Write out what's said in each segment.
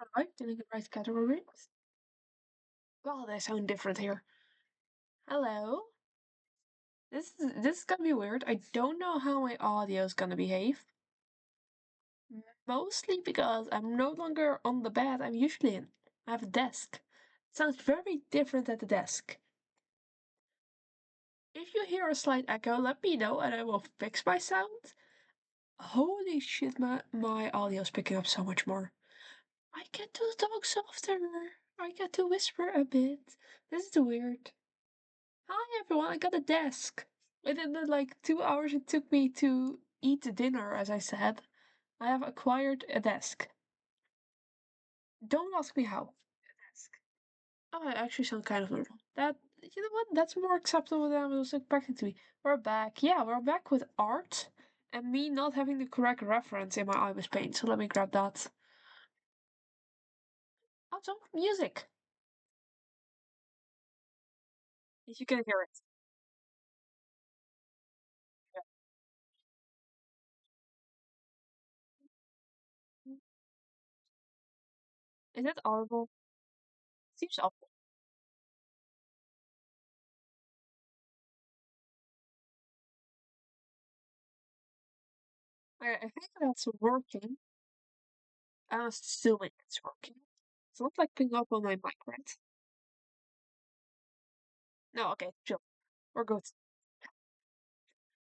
Alright, doing the right categories. Well, they sound different here. Hello. This is gonna be weird. I don't know how my audio is gonna behave. Mostly because I'm no longer on the bed I'm usually in. I have a desk. It sounds very different at the desk. If you hear a slight echo, let me know and I will fix my sound. Holy shit, my audio is picking up so much more. I get to talk softer. I get to whisper a bit. This is weird. Hi everyone, I got a desk. Within the 2 hours it took me to eat the dinner, as I said, I have acquired a desk. Don't ask me how. A desk. Oh, I actually sound kind of normal. You know what? That's more acceptable than I was expecting to be. We're back. Yeah, we're back with art and me not having the correct reference in my IMAX Paint. So let me grab that. Also, music. If you can hear it. Yeah. Is it audible? Seems awful. I think that's working. I'm assuming it's working. It's not like ping up on my mic, right? No, okay, chill. We're good.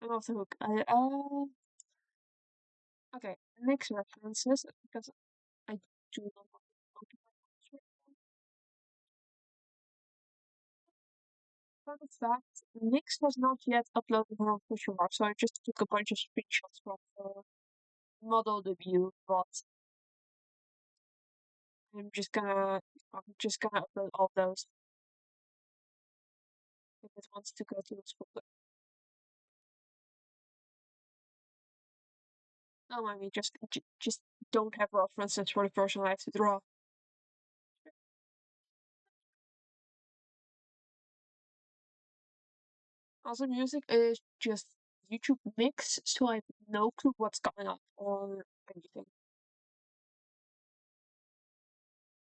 I'm off the hook. Okay, next references, because I do not want to open my notes right now. Fun fact, Nix has not yet uploaded her official art, so I just took a bunch of screenshots from the model debut, but I'm just gonna, I'm just gonna upload all those if it wants to go to its folder. Don't mind me, just don't have references for the person I have to draw. Also, music is just YouTube mix, so I have no clue what's coming up or anything.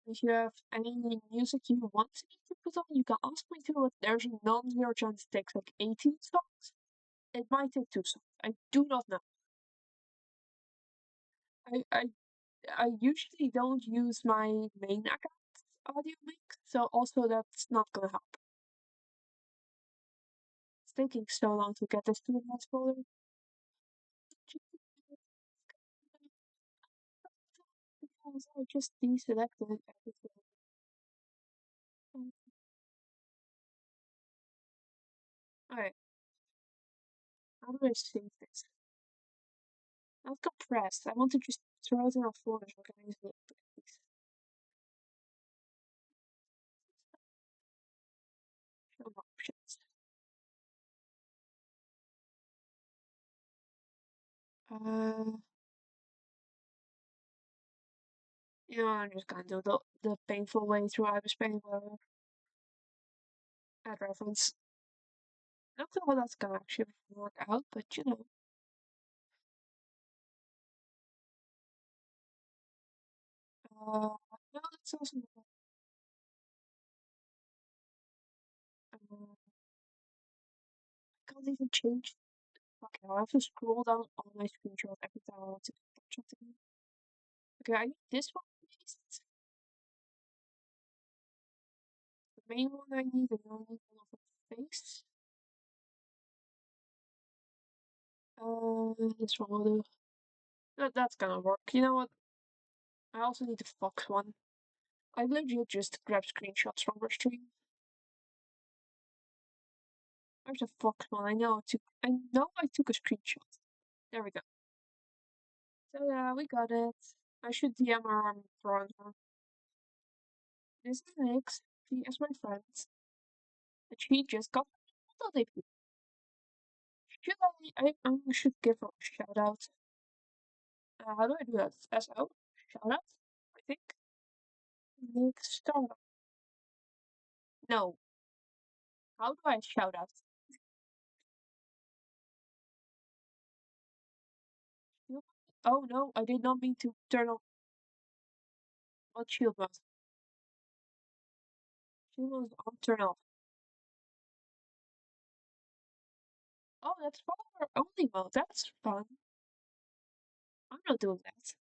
If you have any music you want me to put on, you can ask me to, but there's a non-zero chance it takes like 18 songs. It might take 2 songs. I do not know. I, I, I usually don't use my main account audio link, so also that's not gonna help. It's taking so long to get this to the next folder. Because I just deselected everything. Alright, how do I save this? Not compressed. I want to just throw it in a folder so I can easily open it. Show options. Uh, I'm just gonna do the painful way through Hyperspace where add reference. Not sure how that's gonna actually work out, but no, that's also I can't even change. Okay, I have to scroll down all my screenshots every time I want to touch something. Okay, I need this one at least. The main one I need, and I need one of her face. This one will do. That's gonna work. You know what? I also need the Fox one. I legit just grab screenshots from her stream. There's a Fox one. I know I took a screenshot. There we go. So yeah, we got it. I should DM her on Toronto. This is Nix. She is my friend. And she just got a debut. I should give her a shout out. How do I do that? SO? Shout out? I think. Nix Star. No. How do I shout out? Oh no, I did not mean to turn on. What shield mode? Shield mode is on, turn off. Oh, that's follower only mode. That's fun. I'm not doing that.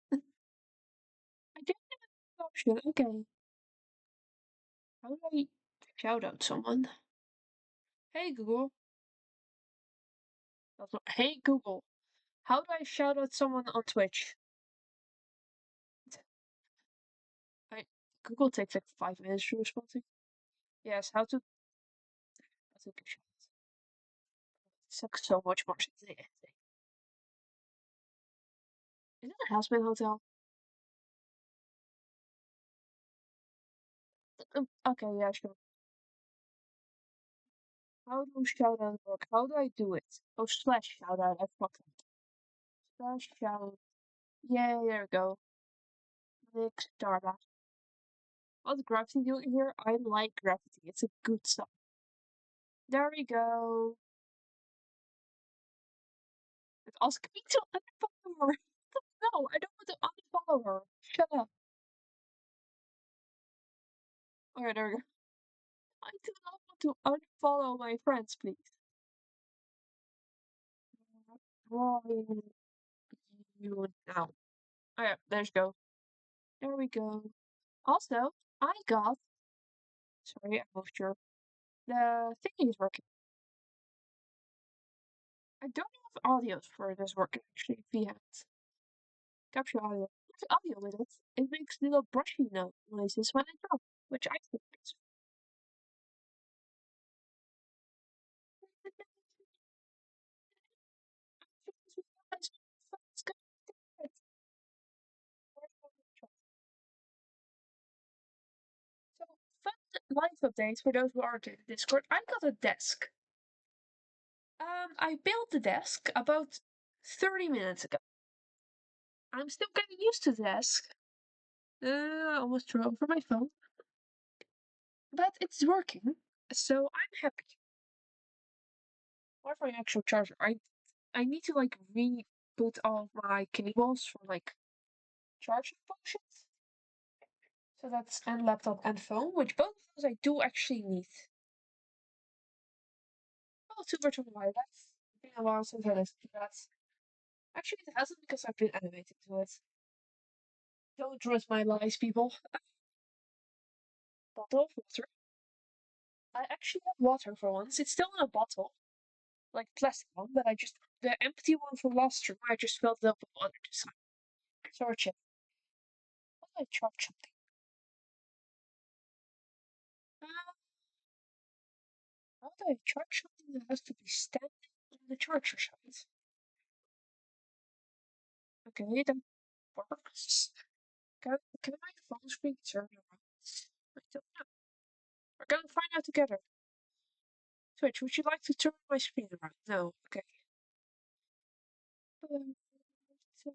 I didn't have an option. Okay. How do I shout out someone? Hey Google. Hey Google. How do I shout out someone on Twitch? I Google takes like 5 minutes to respond to. Yes, how to give shout outs. It sucks so much more since the ending. Is it a housemate hotel? Okay, yeah, sure. How do shout out work? How do I do it? Oh, slash shout out. I fucked up. Slash shout. Yeah, there we go. Next data. What's gravity doing here? I like gravity. It's a good song. There we go. It's asking me to unfollow her. No, I don't want to unfollow her. Shut up. Okay, there we go. I do not want to unfollow my friends, please. Drawing you now. Okay, there you go. There we go. Also, I got. Sorry, I moved your. The thingy is working. I don't know if audio for this working actually. Via capture audio. With audio with it, it makes little brushy noises when I talk, which I think is. So, fun life update for those who aren't in Discord. I got a desk. I built the desk about 30 minutes ago. I'm still getting used to the desk. I almost threw over my phone. But it's working, so I'm happy. Or for an actual charger. I need to like reboot all of my cables for like charging functions. So that's and laptop and phone, which both of those I do actually need. Oh, two virtual wireless. It's been a while since I listened to that. Actually, it hasn't because I've been animating to it. Don't trust my lies, people. Bottle of water. I actually have water for once. It's still in a bottle, like plastic one, but I just the empty one from last room. I just filled it up with water this time. So check. How do I charge something? Uh, how do I charge something that has to be standing on the charger side? Okay, that works. Can my phone screen turn around? I don't know. We're gonna find out together. Twitch, would you like to turn my screen around? No. Okay. Um, so-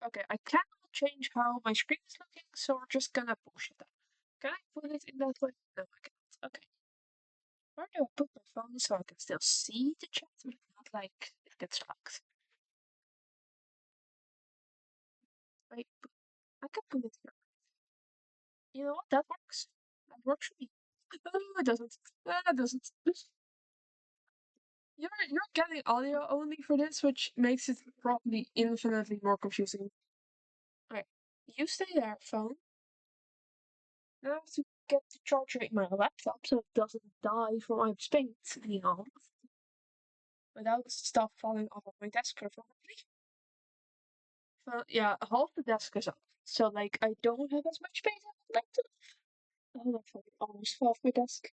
Okay, I cannot change how my screen is looking, so we're just gonna push it up. Can I put it in that way? No, I can't. Okay. Where do I put my phone so I can still see the chat, but not like it gets locked? Wait, I can put it here. You know what? That works. That works for me. Oh, it doesn't. It doesn't. You're getting audio only for this, which makes it probably infinitely more confusing. Okay, you stay there, phone. Now I have to get the charger in my laptop so it doesn't die from my space being on without stuff falling off of my desk preferably. Yeah, half the desk is up, so like I don't have as much space as I'd like to. Oh, that fucking almost fell off my desk.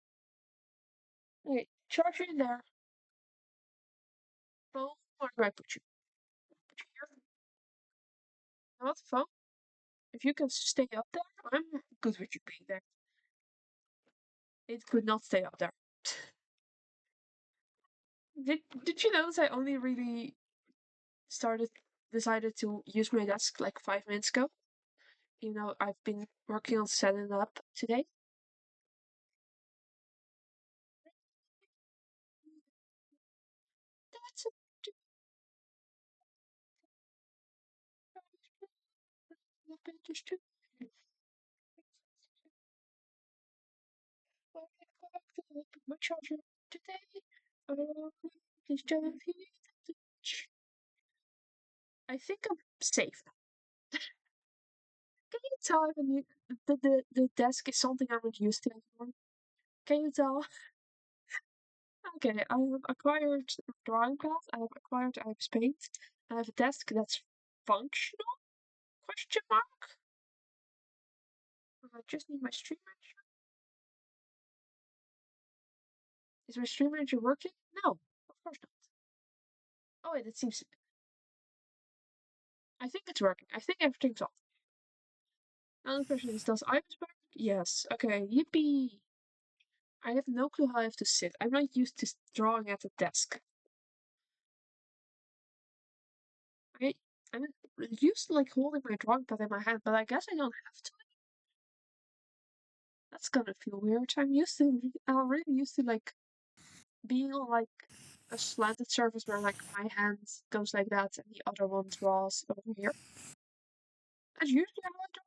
Okay, charger in there. Phone, where do I put you? Put you here. You know what, phone? If you can stay up there, I'm good with you being there. It could not stay up there. Did you notice I only really started decided to use my desk like 5 minutes ago. You know, I've been working on setting it up today. That's a just my charger today. Please don't I think I'm safe. Can you tell if the desk is something I'm not used to anymore? Can you tell? Okay, I have acquired drawing pad, I have paint, I have a desk that's functional? Question mark? I just need my stream manager. Is my stream manager working? No, of course not. Oh wait, it seems. I think it's working. I think everything's off. Now the question is, does Iris work? Yes. Okay, yippee! I have no clue how I have to sit. I'm not used to drawing at a desk. I I'm used to like holding my drawing pad in my hand, but I guess I don't have to. That's gonna feel weird. I'm really used to like being on like a slanted surface where like my hand goes like that and the other one draws over here. That's usually how I draw.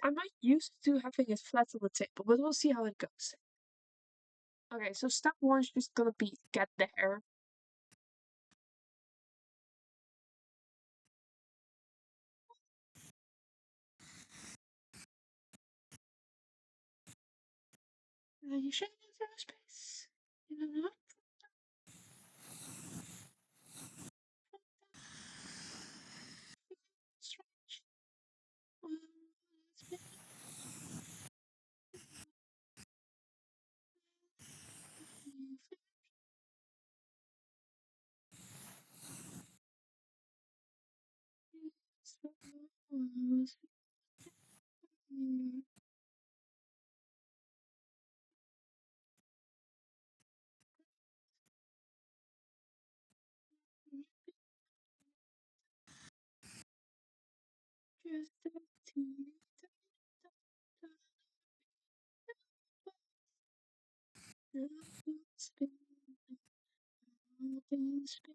I'm not used to having it flat on the table, but we'll see how it goes. Okay, so step one is just gonna be get the hair. You should enter a space. You don't know. Strange. It's been just a teeny spin, spin.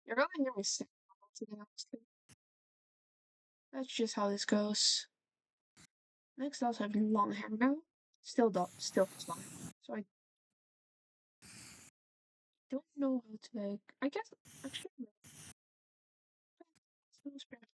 You're gonna hear me sing today, honestly. That's just how this goes. Next, I also have long hair now. Still has long hair. So I don't know how to like. I guess actually, it's no spare.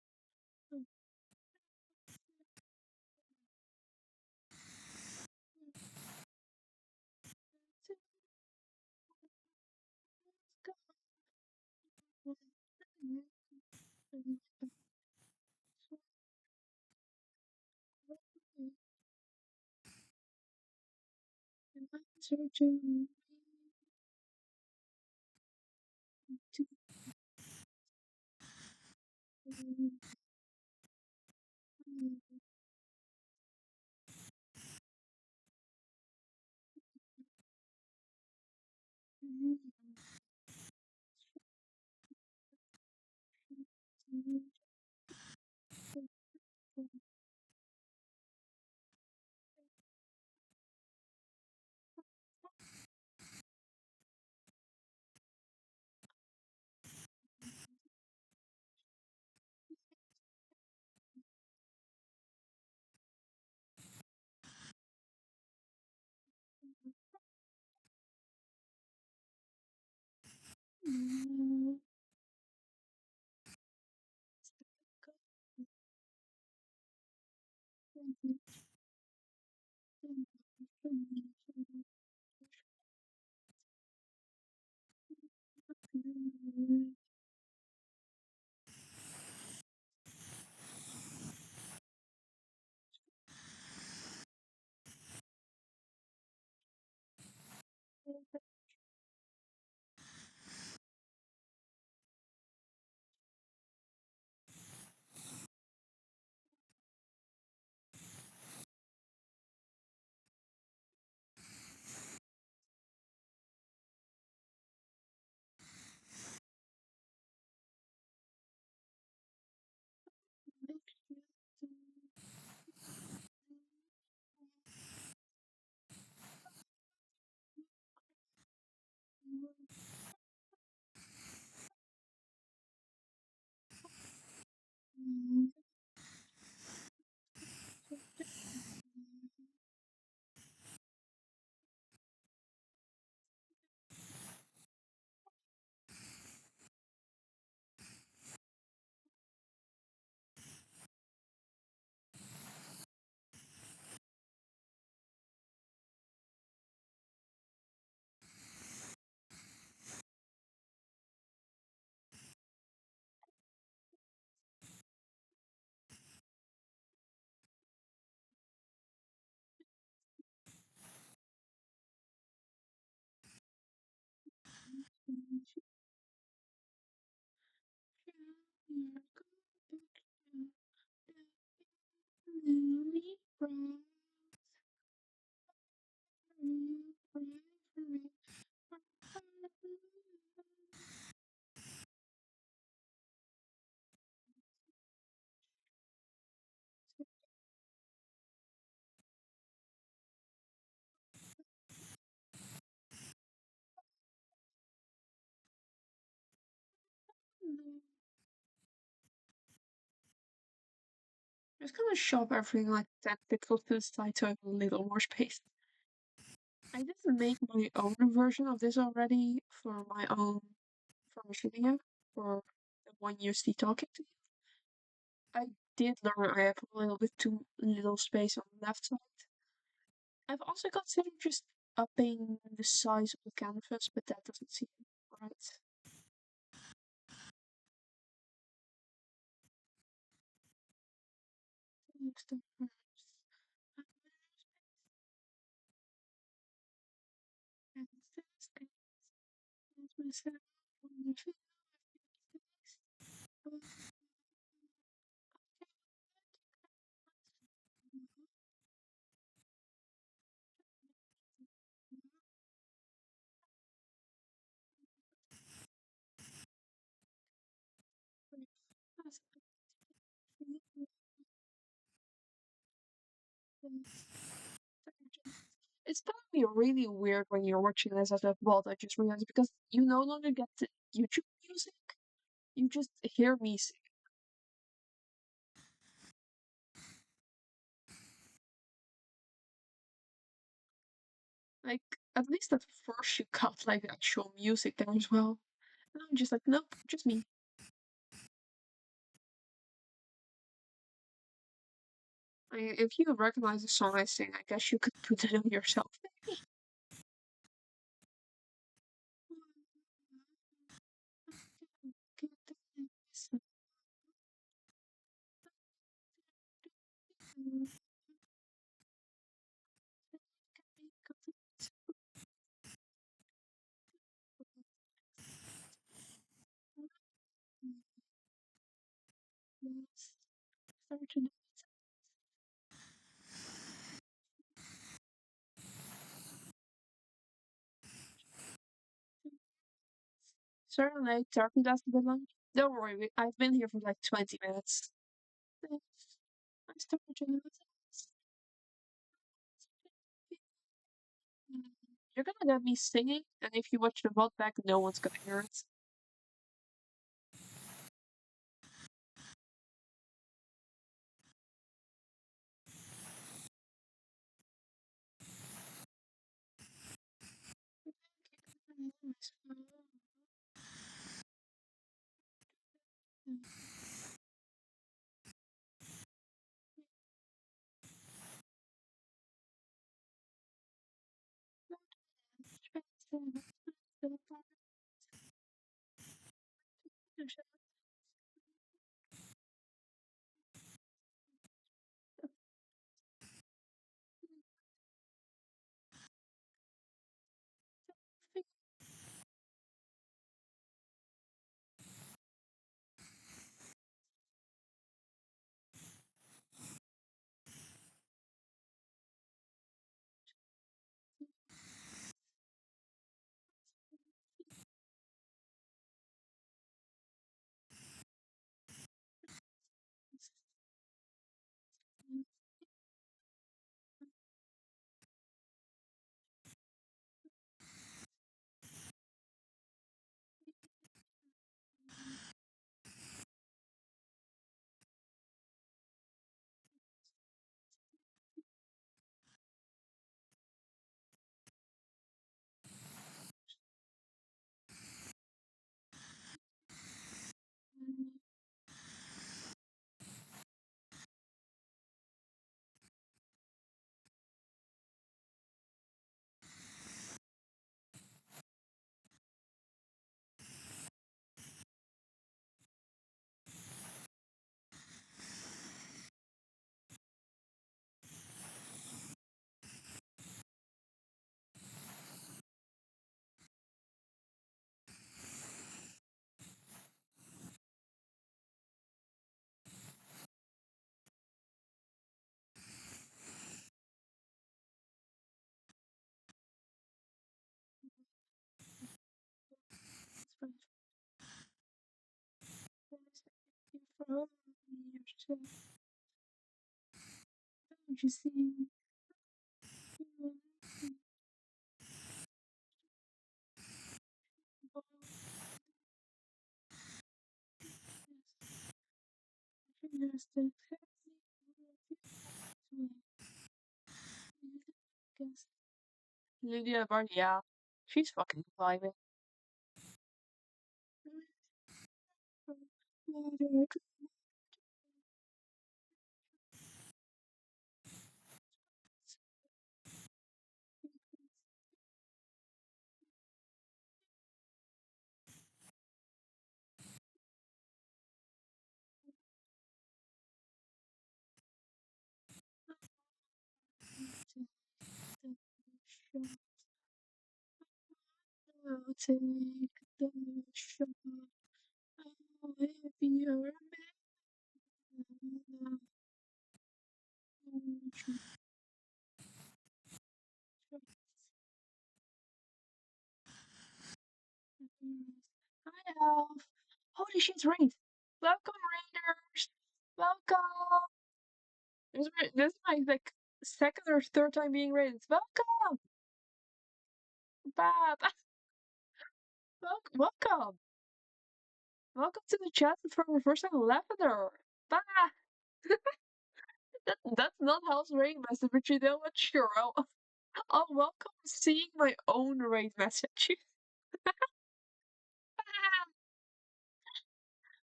Just gonna shove everything like 10 pixels to the side so I have a little more space. I did make my own version of this already for my own for Machinia, for the one you're still talking to. I did learn I have a little bit too little space on the left side. I've also considered just upping the size of the canvas, but that doesn't seem right. It's gonna be really weird when you're watching this as a vault, I just realized, because you no longer get the YouTube music, you just hear me sing. Like, at least at first you got like actual music there as well. And I'm just like, nope, just me. I mean, if you recognize the song I sing, I guess you could put it on yourself, maybe. Certainly, turkey does a bit long. Don't worry, I've been here for like 20 minutes. I started to You're gonna get me singing, and if you watch the VOD back, no one's gonna hear it. From yourself, don't you see? Fingers that Lydia Barty, yeah. She's fucking vibing. I'll take the shot. Oh, if you're a man, hi, Elf. Holy shit, it's Raid. Welcome, Raiders. Welcome. This is my like second or third time being raided. Welcome, Bab. Welcome. Welcome to the chat from Reversing Lavender. Bah! That's not Hell's raid message, but you know what? Sure. I'll welcome seeing my own raid message.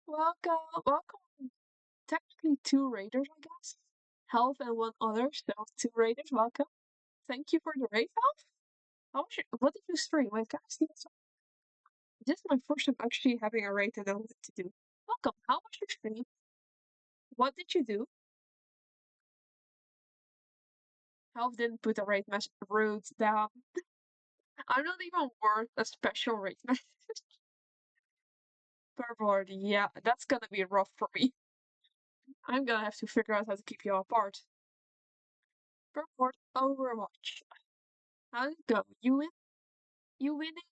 Welcome. Technically two raiders, I guess. Health and one other, so two raiders. Welcome. Thank you for the raid, Health. What did you stream? Wait, guys, this is my first time actually having a raid and know what to do. Welcome. How was your stream? What did you do? Health didn't put a raid message. Rude. Damn. I'm not even worth a special raid message. Purple, yeah, that's gonna be rough for me. I'm gonna have to figure out how to keep you apart. Purple Overwatch. How did it go? You win? You winning?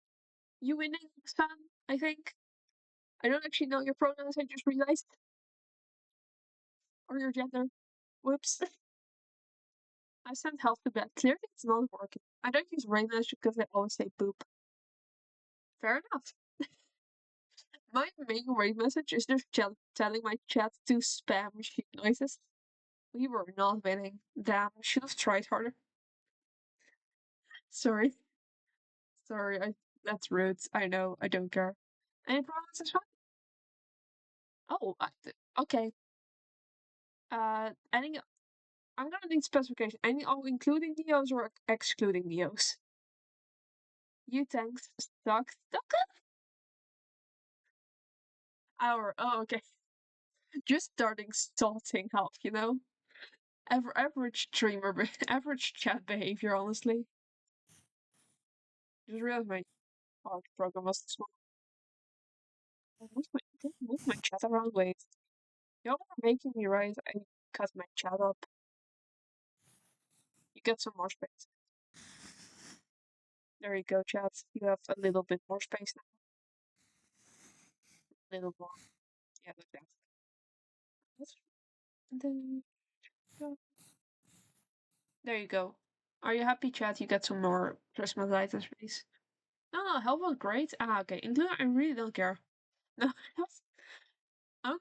You winning, son? I think. I don't actually know your pronouns, I just realized. Or your gender. Whoops. I sent health to bed. Clearly it's not working. I don't use rain message because I always say poop. Fair enough. My main raid message is just telling my chat to spam sheep noises. We were not winning. Damn, should have tried harder. Sorry. Sorry, that's rude. I know, I don't care. Any problems is fine? Oh, okay. Any, I'm gonna need specification. Any, including Neos or excluding Neos? You tanks stuck our oh okay. Just starting starting off, you know? Average streamer average chat behavior, honestly. Just realized my art program was small. Move my chat around ways. Y'all are making me right. I cut my chat up. You get some more space. There you go, chat. You have a little bit more space now. A little more. Yeah, like that. That's, then, there you go. Are you happy, chat? You get some more Christmas items, please. No, no, health was great. Ah, okay. Include, I really don't care. No, I'm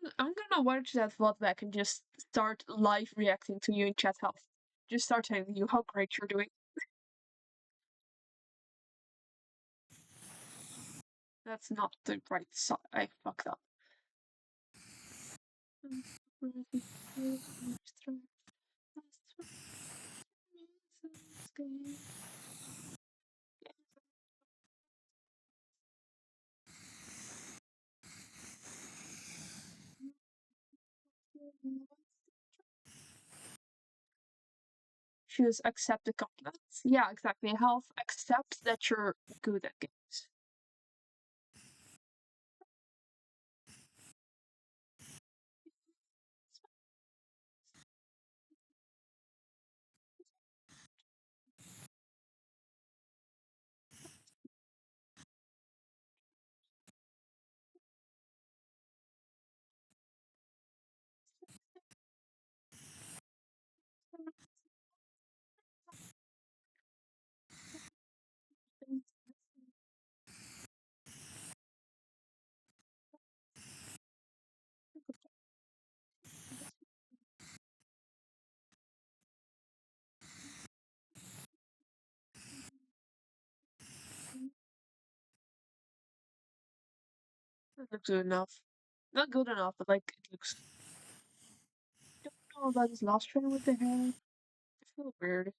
gonna watch that VOD back and just start live reacting to you in chat health. Just start telling you how great you're doing. That's not the right side. I fucked up. Choose accept the compliments. Yeah, exactly. Health accept that you're good at games. That looks good enough. Not good enough, but like it looks. Don't know about his last train with the hair. I feel weird.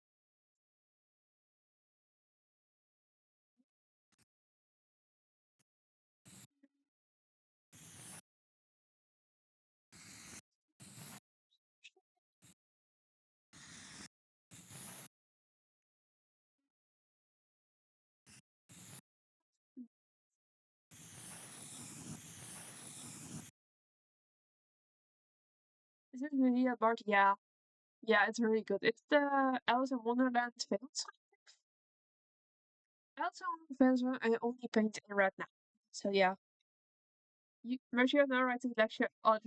Is this video Bart? Yeah. Yeah, it's really good. It's the Alice in Wonderland films. Alice in Wonderland films I only paint in red now. So yeah. Mercy of no writing lecture on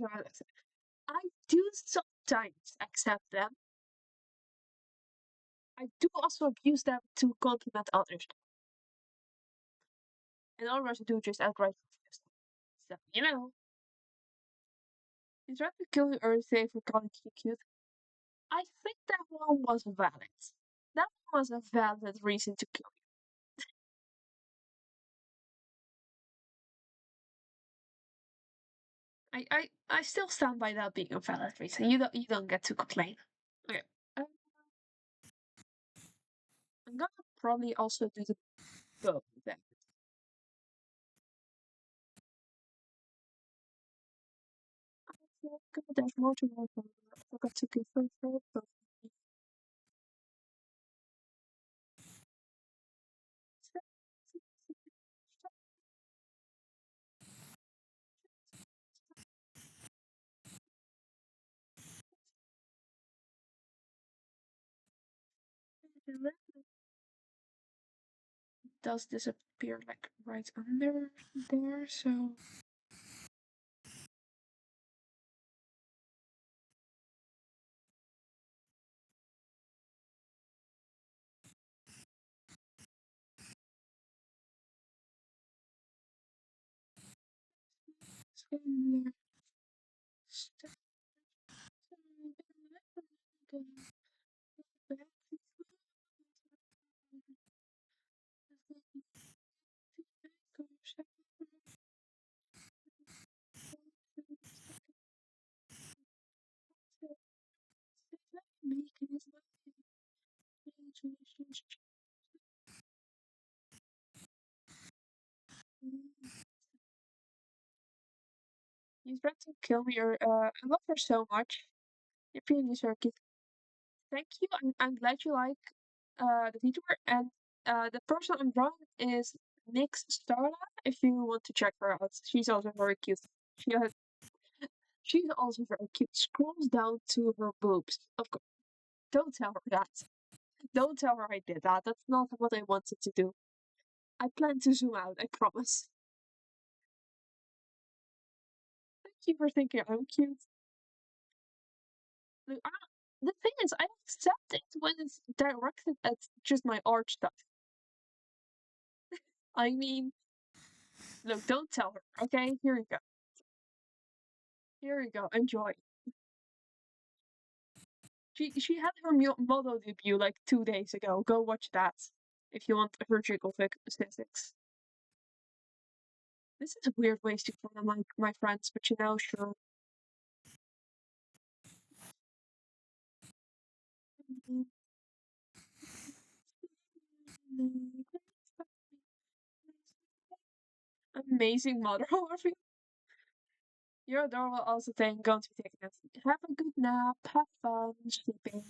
I do sometimes accept them. I do also abuse them to compliment others. In other words, I do just outright refuse them. So, you know. You tried to kill you early for calling you cute. I think that one was valid. That one was a valid reason to kill you. I still stand by that being a valid reason. You don't get to complain. Okay. Um, I'm gonna probably also do the bow then. I forgot there's more to work on. I forgot to give her both. Does disappear like right under there, so it's in there. She's trying to kill me, or I love her so much. Your feeling is very cute. Thank you. I'm glad you like the VTuber, and the person I'm drawing is Nyx Starla. If you want to check her out, she's also very cute. She has, she's also very cute. Scrolls down to her boobs. Of course, don't tell her that. Don't tell her I did that. That's not what I wanted to do. I plan to zoom out. I promise. Thank you for thinking I'm cute. Look, the thing is, I accept it when it's directed at just my art stuff. I mean, look, don't tell her, okay? Here you go. Here you go. Enjoy. She had her model debut like 2 days ago. Go watch that if you want her jiggle physics. This is a weird ways to find my friends, but you know, sure. Amazing model of you. You're adorable. Also, thank going to be taking it. Have a good nap. Have fun sleeping.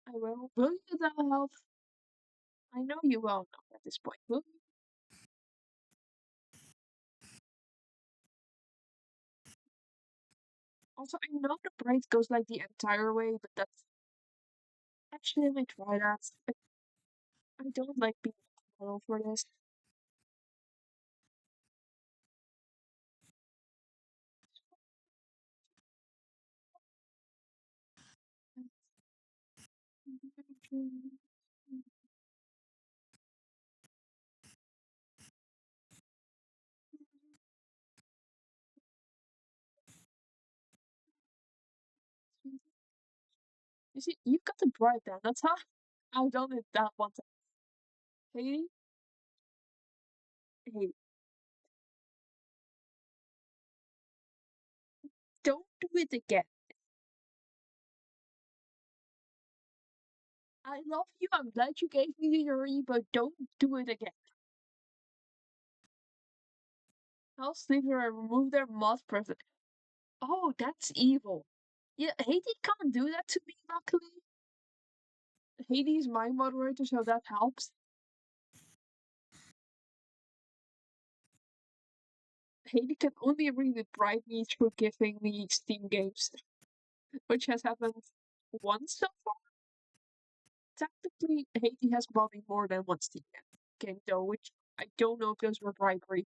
I will. Will you, though, help? I know you will know at this point. Will you? Also, I know the braid goes like the entire way, but that's actually I might try that. I don't like being a model for this. You see, you got the bribe then. That's how I've done it that one time. Hey, hey, don't do it again. I love you. I'm glad you gave me the Yuri, but don't do it again. I'll sleep here and remove their mod present. Oh, that's evil. Yeah, Haiti can't do that to me, luckily. Hades is my moderator, so that helps. Haiti can only really bribe me through giving me Steam games, which has happened once so far. Technically, Haiti has bought me more than one Steam game, though, which I don't know if those were bribery.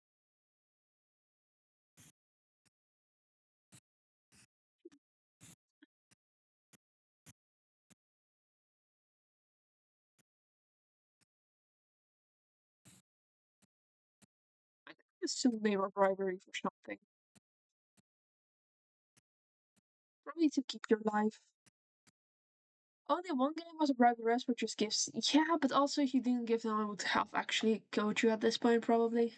I assume they were bribery for something. Probably to keep your life. Only one game was a bribe, the rest were just gifts. Yeah, but also if you didn't give them, I would have actually killed you at this point, probably.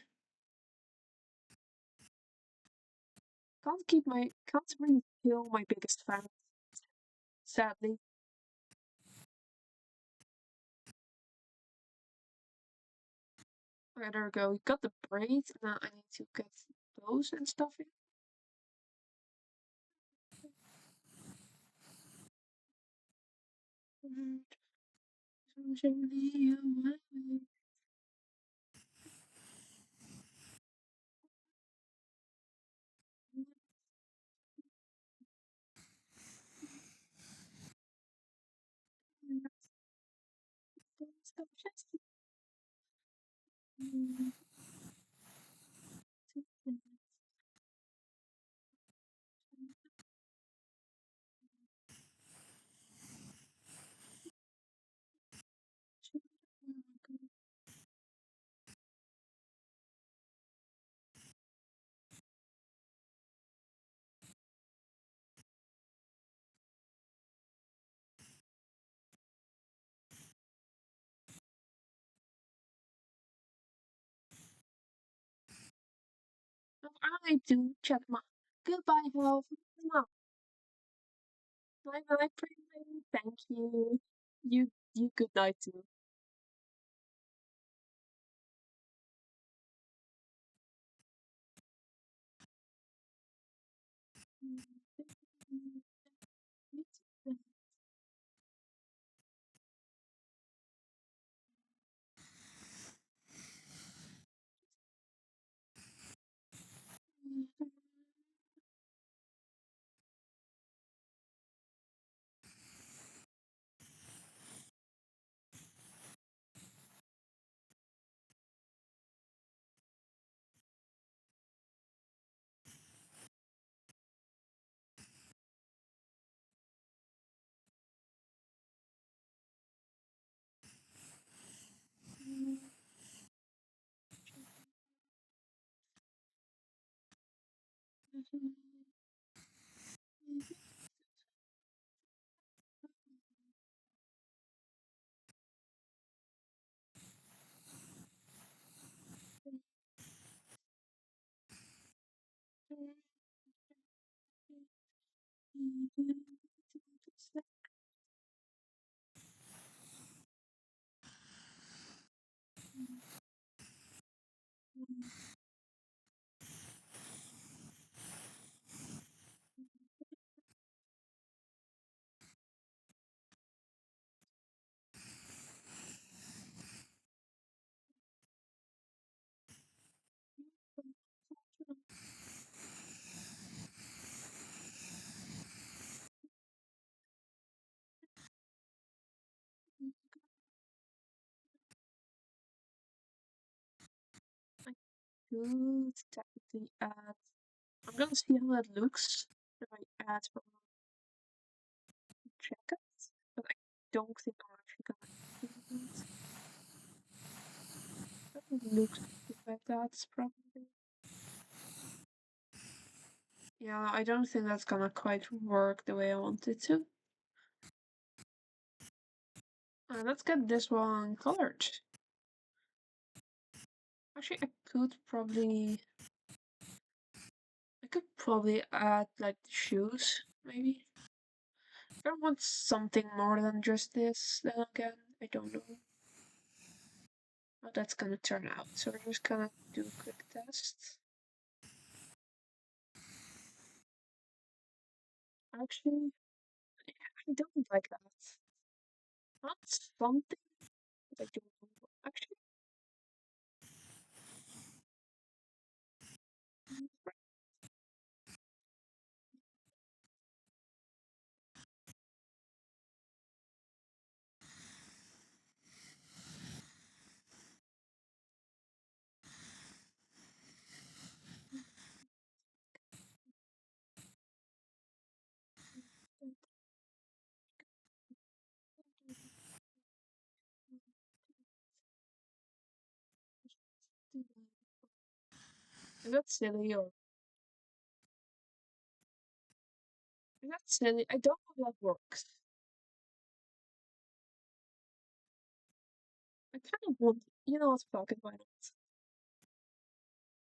Can't really kill my biggest fan, sadly. Okay, there we go. We got the braids. Now I need to get those and stuff in. I do check my goodbye health. Bye bye, pretty lady. Thank you. You good night too. I could technically add. I'm gonna see how it looks if I add from checkout, but I don't think I'm actually gonna do that. That looks like that's probably. Yeah, I don't think that's gonna quite work the way I want it to. Let's get this one colored. Actually, I could probably add like the shoes, maybe. If I want something more than just this, then again, I don't know how that's gonna turn out. So we're just gonna do a quick test. Actually, I don't like that. Not something, but I don't know. Actually, is that silly or is that silly? I don't know how that works. I kind of want, what to talk about it.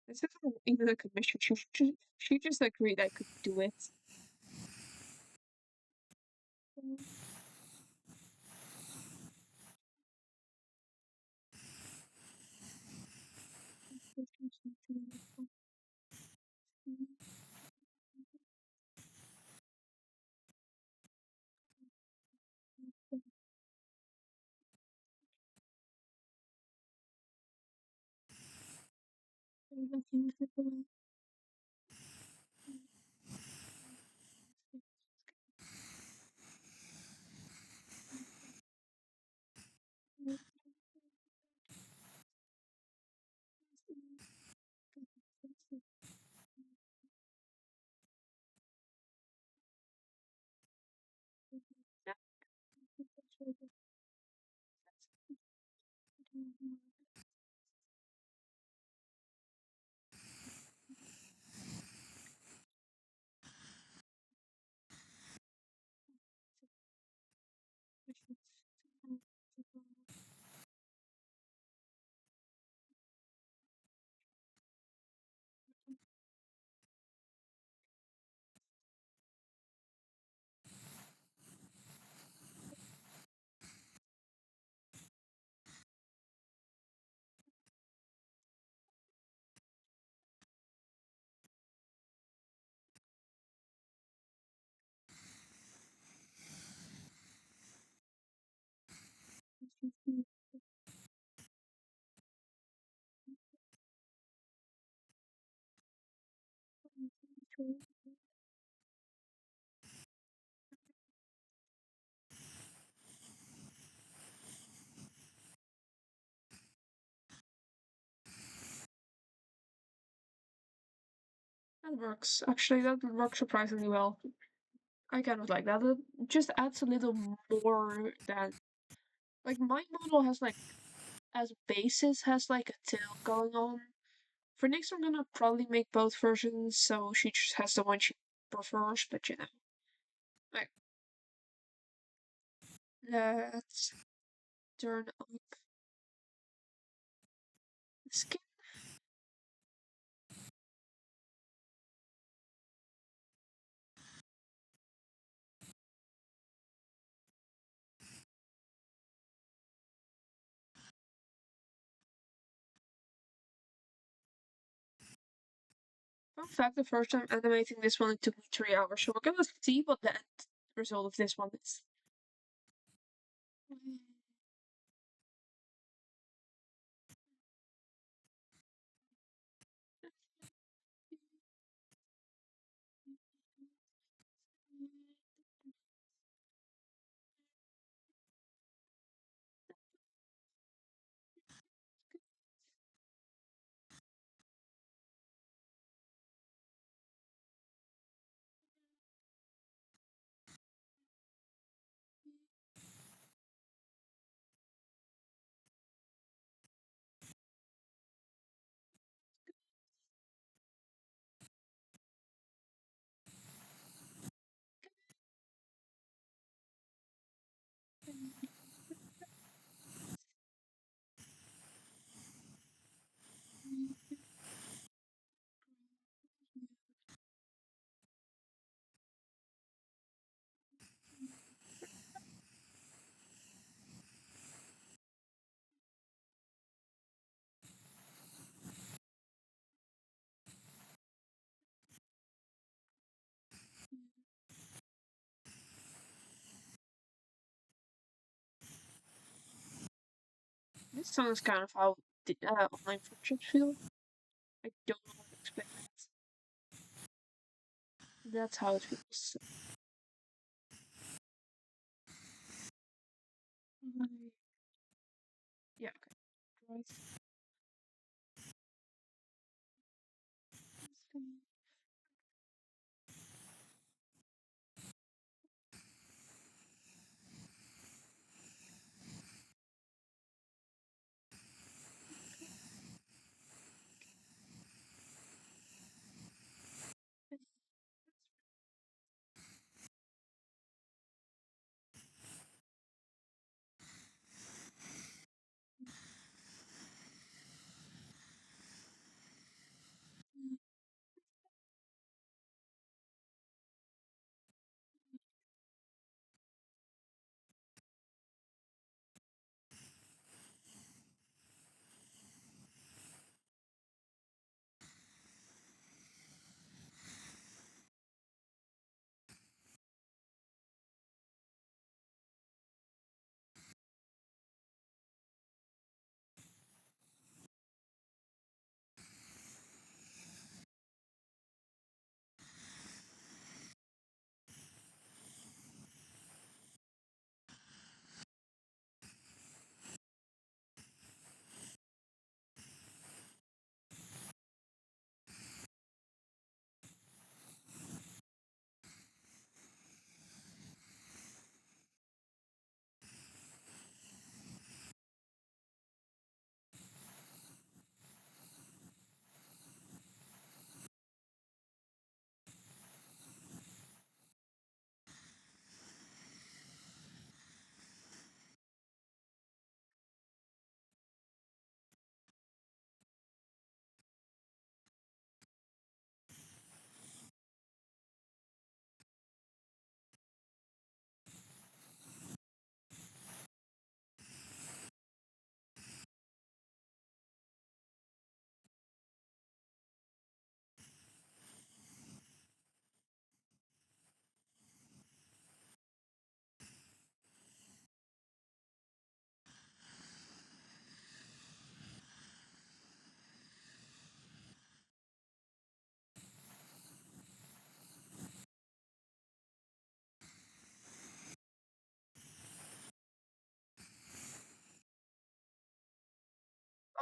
This isn't even a commission. She just agreed I could do it. That works. Actually, that works surprisingly well. I kind of like that. It just adds a little more than like my model has like as basis has like a tail going on. For next, I'm gonna probably make both versions, so she just has the one she prefers. But you know, like let's turn up the skin. Fun fact: the first time animating this one, it took me 3 hours. So we're gonna see what the end result of this one is. This sounds kind of how the online friendships feel. I don't know how to explain that. That's how it feels. Mm, yeah, okay. Right.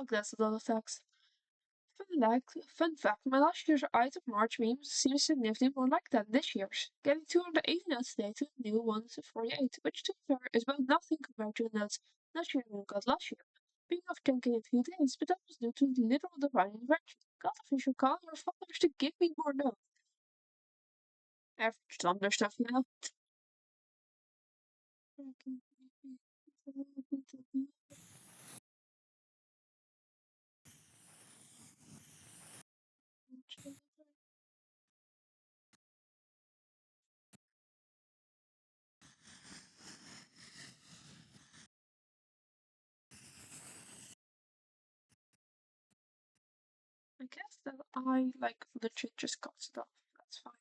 Oh, that's a lot of text. Fun fact, my last year's Item of March meme seems significantly more like that this year's. Getting 280 notes today to the new 148, which to be fair is about nothing compared to the notes last year got last year. Being off 10k in a few days, but that was due to literal divine intervention. God official call your followers to give me more notes. Average thunder stuff, you know. I guess that I like legit just got stuff. That's fine.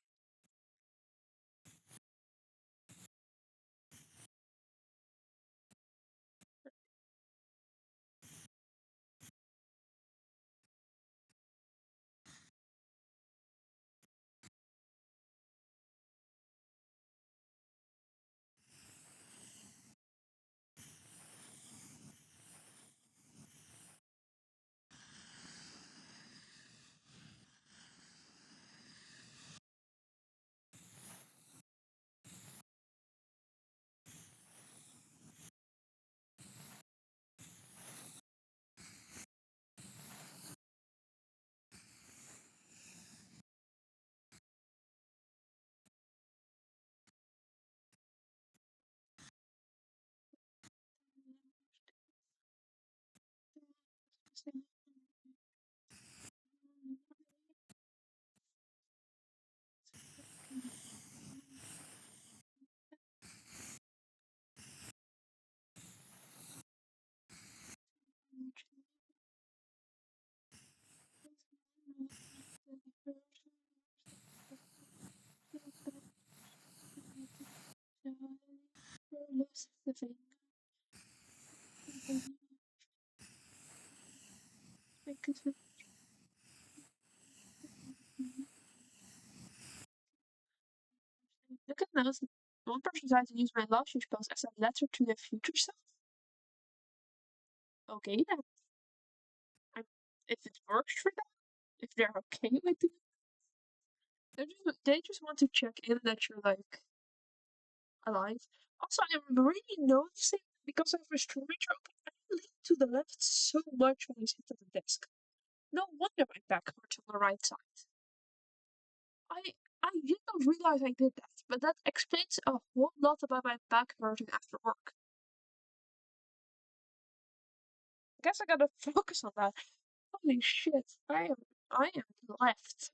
Look at those. One person tried to use my love sheet post as a letter to their future self. Okay then. I'm, if it works for them, if they're okay with it, they just want to check in that you're like alive. Also, I'm really noticing because I have a storage open, I lean to the left so much when I sit at the desk. No wonder my back hurts on the right side. I I did not realize I did that, but that explains a whole lot about my back hurting after work. I guess I gotta focus on that. Holy shit, I am left.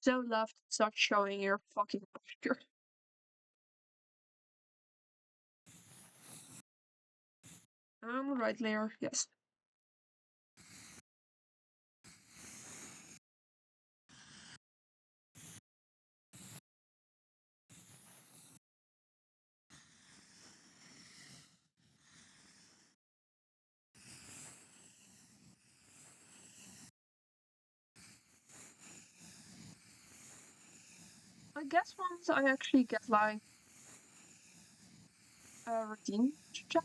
So left, start showing your fucking posture. I'm right layer, yes. I guess once I actually get like a routine chat,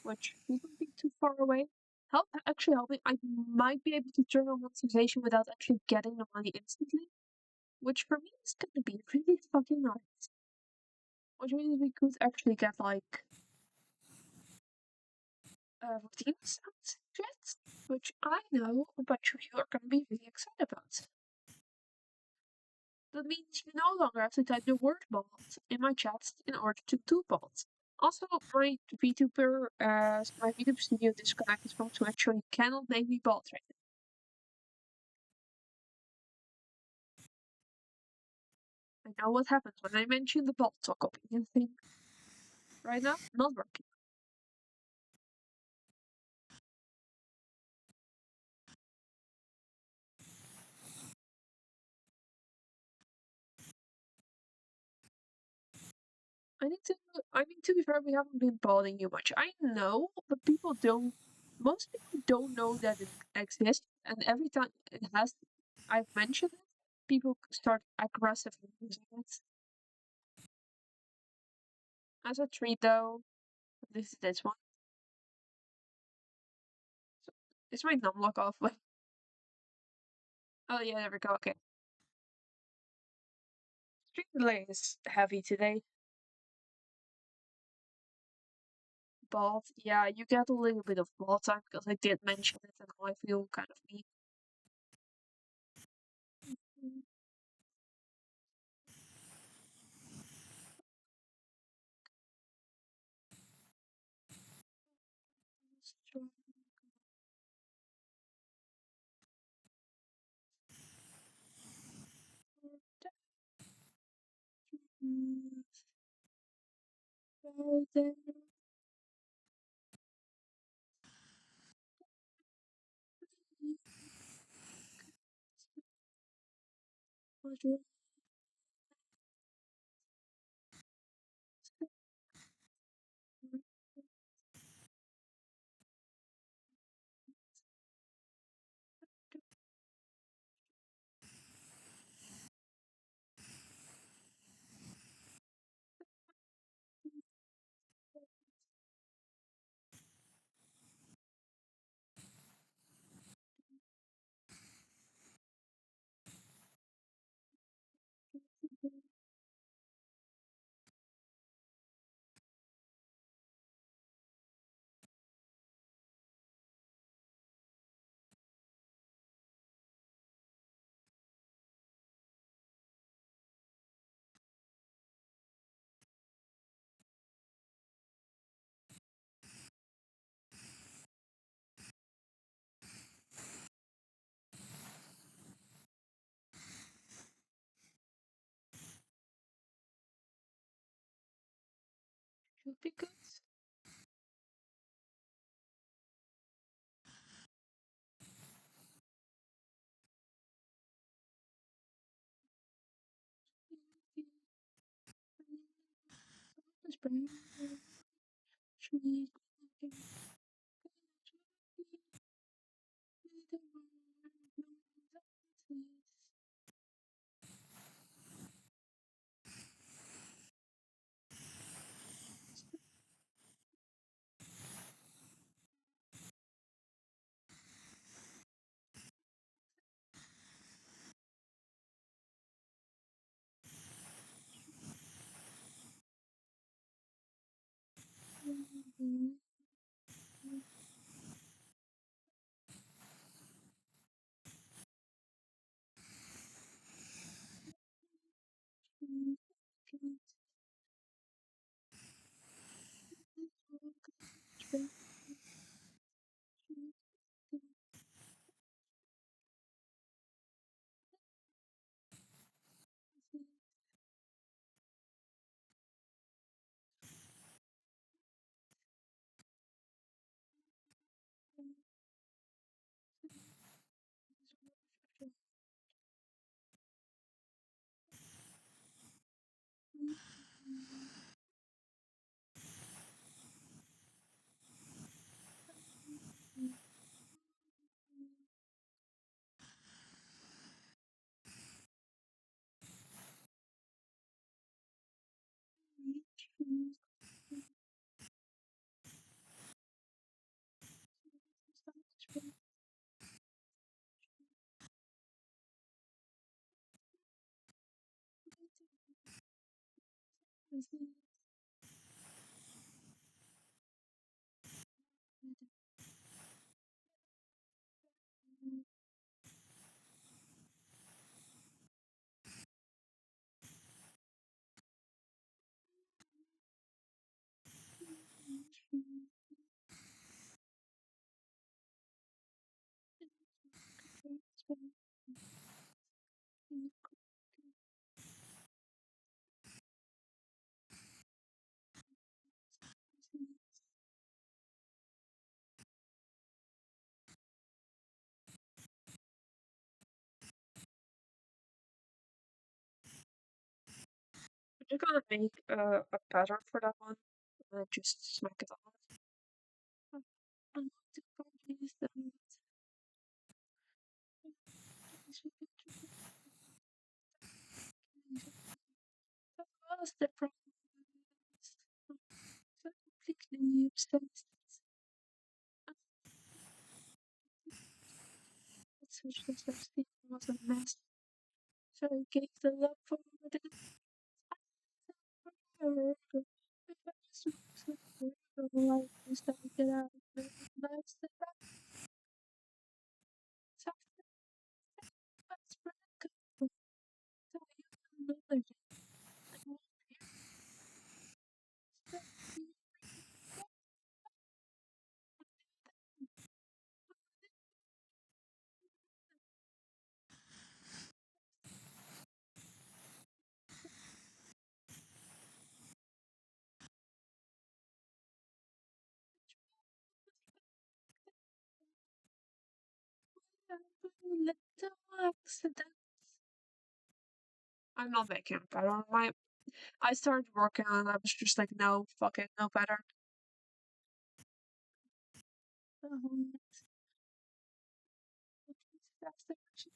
which wouldn't be too far away, help me. I might be able to turn on monetization without actually getting the money instantly, which for me is gonna be really fucking nice. Which means we could actually get like routine sounds chat, which I know a bunch of you are gonna be really excited about. That means you no longer have to type the word bot in my chat in order to do bot. Also, my VTuber studio disconnected from Twitch, so you cannot make me bot right now. I know what happens when I mention the bot talk opinion thing. Right now, not working. I need to. I mean, to be fair, we haven't been botting you much. I know, but people don't. Most people don't know that it exists, and every time I've mentioned it, people start aggressively using it. As a treat, though, this one. Is my num lock off? Oh yeah, there we go. Okay. Stream delay is heavy today, but yeah, you get a little bit of wall time because I did mention it and how I feel kind of weak. Should be good. I'm just gonna make a pattern for that one and just smack it on. I want to complete them. What's the problem? So completely obsessed. just as Steve was a mess. So I gave the love for the forever. If I just was a life instead of get out of the lives that I suffered, I spread a good so you can know that I won't stop you. Little accident. I'm not making it better. I started working on it. I was just like, no, fuck it, no better. Um, that's the question.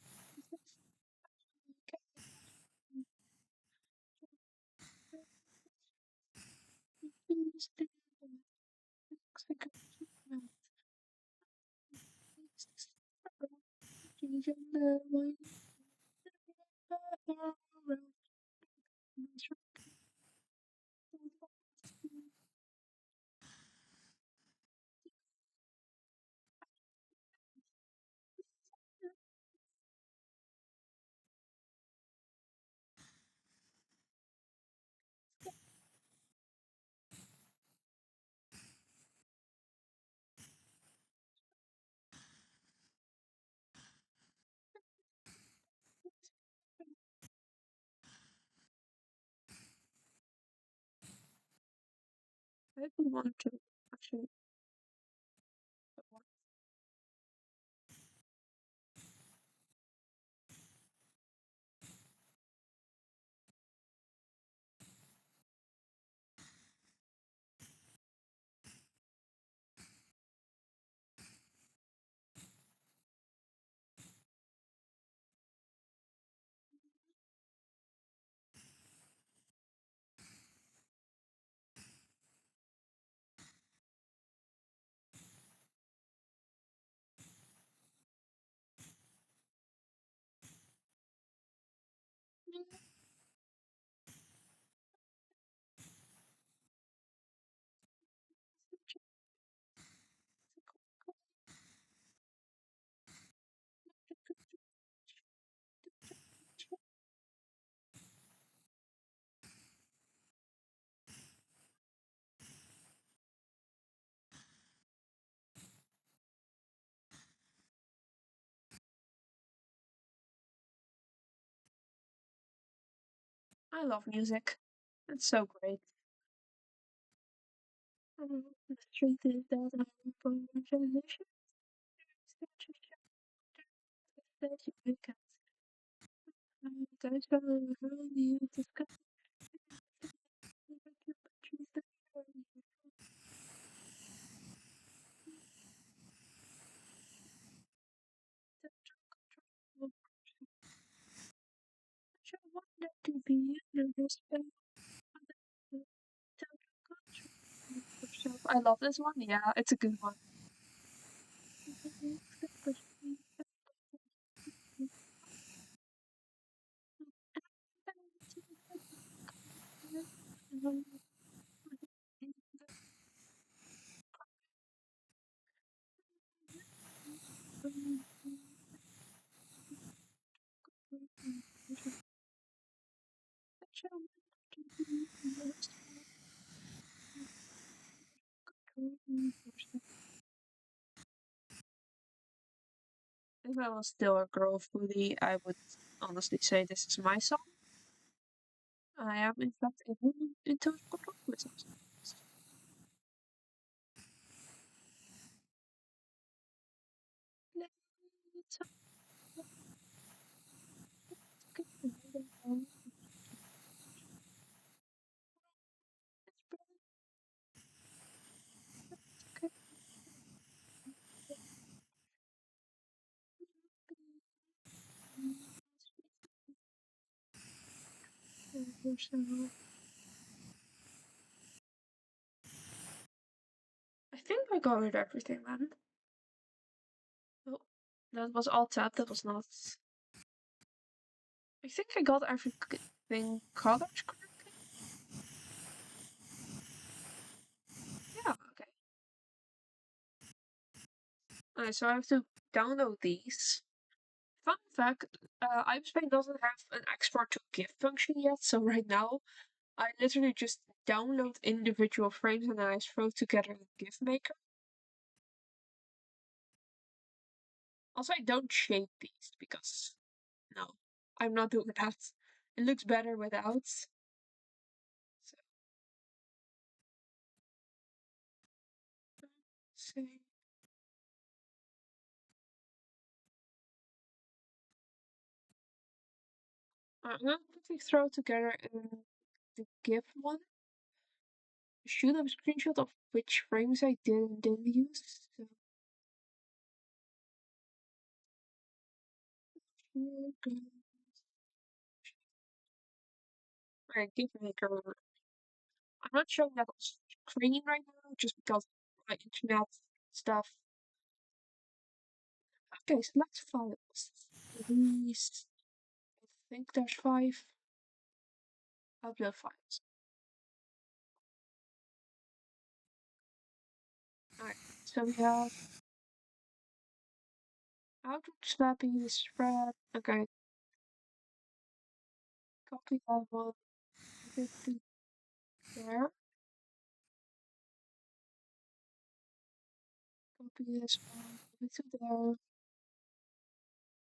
I don't want to actually. I love music. It's so great. The truth is that I'm from a generation that you make us. There's something around you to discover the truth that I wanted to be under the spell of the yourself. I love this one. Yeah, it's a good one. If I was still a girl foodie, I would honestly say this is my song. I am, in fact, a woman in total control of myself. I think I covered everything then. Oh, That was all tab, that was not. I think I got everything colored correctly. Yeah, okay. Alright, so I have to download these. Fun fact, iMSpace doesn't have an export to GIF function yet, so right now I literally just download individual frames and then I throw together in GIF Maker. Also, I don't shape these because, no, I'm not doing that. It looks better without. So, see. I'm gonna quickly throw together in the GIF one. Shoot a screenshot of which frames I did and didn't use. So, alright, GIF Maker. I'm not showing that on screen right now just because my internet stuff. Okay, select files. These, I think there's 5. Upload files. Alright, so we have Outlook, Snappy, Spread. Okay, copy that one. Put it there. Copy this one. Put it to there.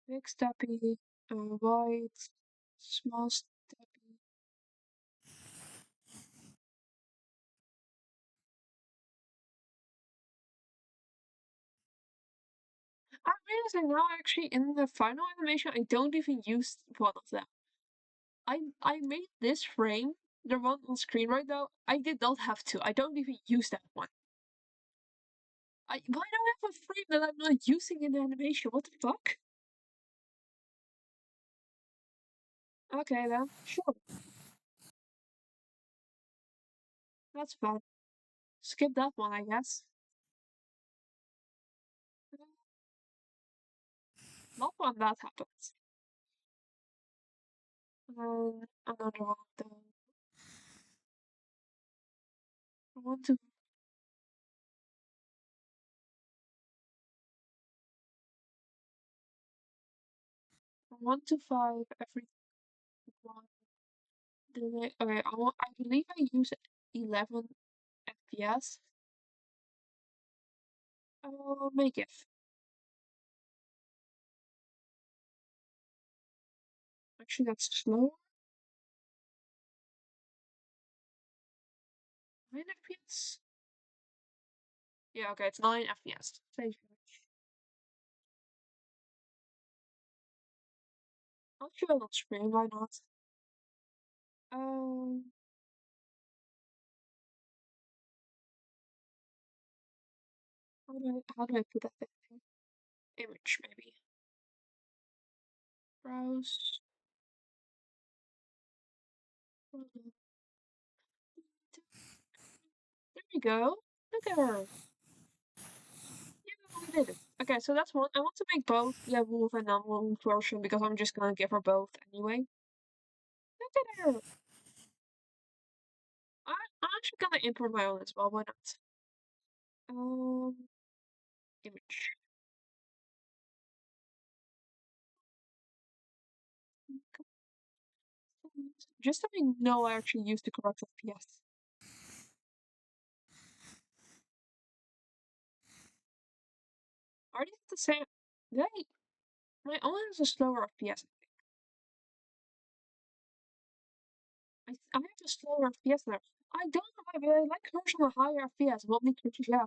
Big Steppy, white, small Steppy. I'm realizing now actually in the final animation I don't even use one of them. I made this frame, the one on screen right now. I did not have to. I don't even use that one. Why do I have a frame that I'm not using in the animation? What the fuck? Okay then, sure. That's fine. Skip that one, I guess. Not when that happens. And then another one though. I want to 5 every one. Okay, I believe I use 11 FPS. Make it. Actually, that's slow. 9 FPS? Yeah, okay, it's 9 FPS. Thank you. I'll show it on screen, why not? Um, how do I put that thing? Image, maybe. Browse. There we go. Look at her. Yeah, we did it. Okay, so that's one. I want to make both wolf and non-wolf version because I'm just gonna give her both anyway. Look at her. I'm actually gonna import my own as well. Why not? Image. Just so we know I actually used the correct FPS. Are these the same? They, my own has a slower FPS. I have a slower FPS now. I don't know why, but I like hers on a higher FPS. What makes me yeah.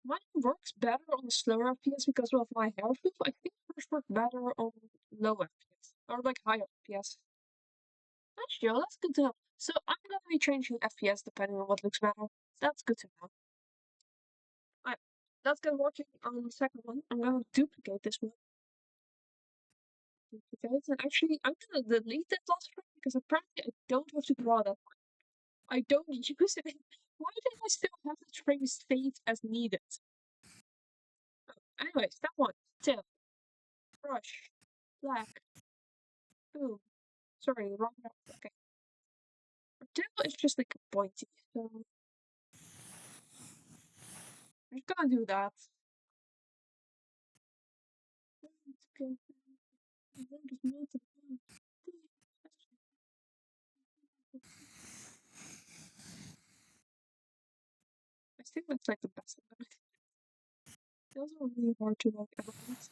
Mine works better on a slower FPS because of my hair flip. I think hers work better on low FPS or like higher FPS. That's chill. That's good to know. So I'm gonna be changing FPS depending on what looks better. That's good to know. Alright, let's get working on the second one. I'm gonna duplicate this one. Duplicate, and actually, I'm gonna delete that last frame because apparently I don't have to draw that one. I don't use it. Why did I still have that frame saved as needed? Anyway, step one. Tail, brush, black, boom. Sorry, wrong. Okay. Tail is just like a pointy, so I'm just gonna do that. Okay. I think that's like the best of it. Those are really hard to like animate.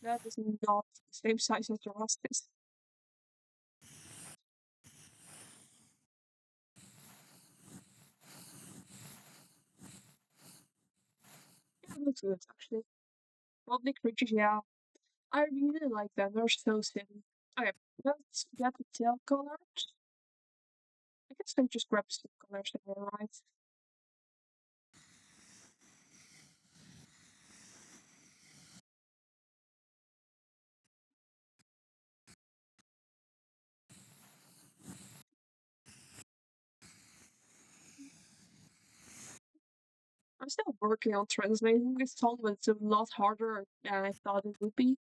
That is not the same size as the rest is. Yeah, it looks good actually. Lovely creatures, yeah. I really like them. They're so silly. Okay, let's get the tail colors. I guess I just grab some colors that were right. I'm still working on translating this song, but it's a lot harder than I thought it would be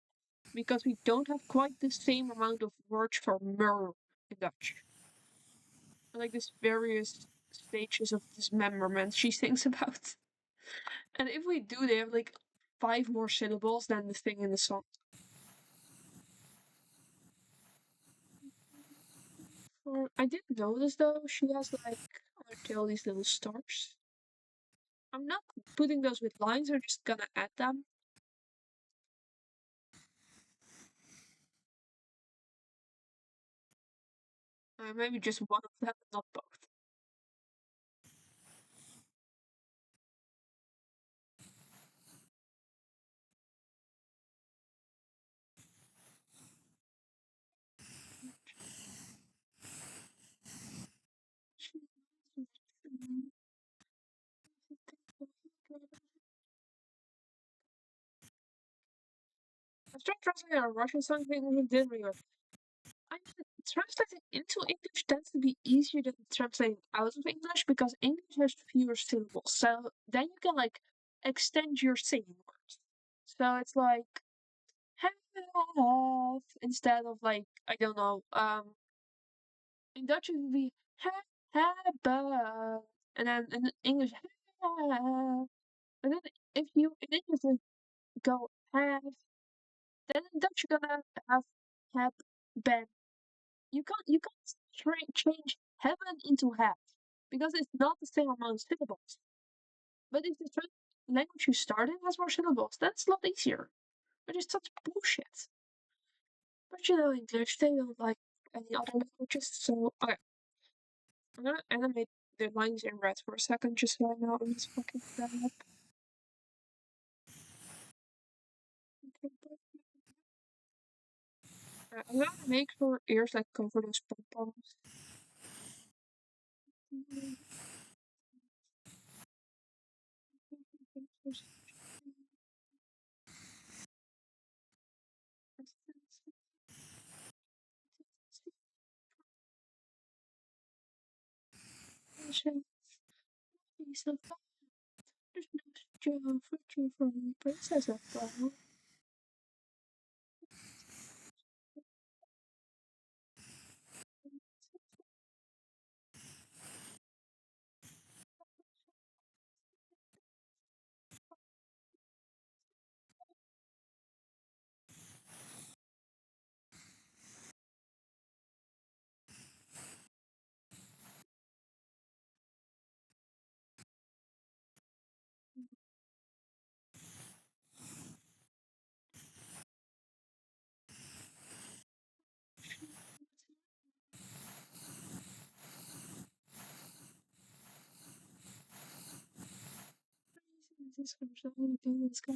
because we don't have quite the same amount of words for mer in Dutch. Like this various stages of dismemberment she sings about. And if we do, they have like 5 more syllables than the thing in the song. Or I didn't notice though, she has like on her tail these little stars. I'm not putting those with lines, I'm just gonna add them. Maybe just one of them, not both. I tried translating a Russian song to English, didn't really work. I mean, translating into English tends to be easier than translating out of English because English has fewer syllables. So then you can like extend your singing words. So it's like have instead of like I don't know. In Dutch it would be hebben, and then in English have. But then if you in English you go have, then in Dutch you're gonna have ben. You can't change heaven into have because it's not the same amount of syllables. But if the language you start in has more syllables, that's a lot easier. But it's such bullshit. But you know, English, they don't like any other languages, so okay. I'm gonna animate the lines in red for a second just so I know I'm just fucking that up. Okay, I'm gonna make her ears like covered in pom-poms. Piece of there's no job for you for me, princess of Brown. This comes out again, it's got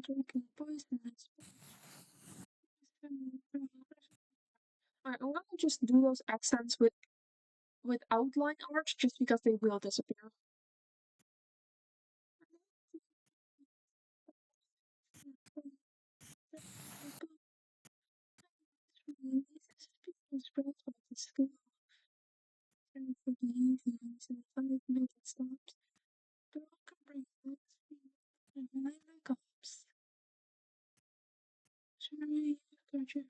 drinking poisonous. Alright, I'm gonna just do those accents with with outline art just because they will disappear. And for the evenings and 5 minute stops, broken bracelets, and line the cops. Sorry, got you.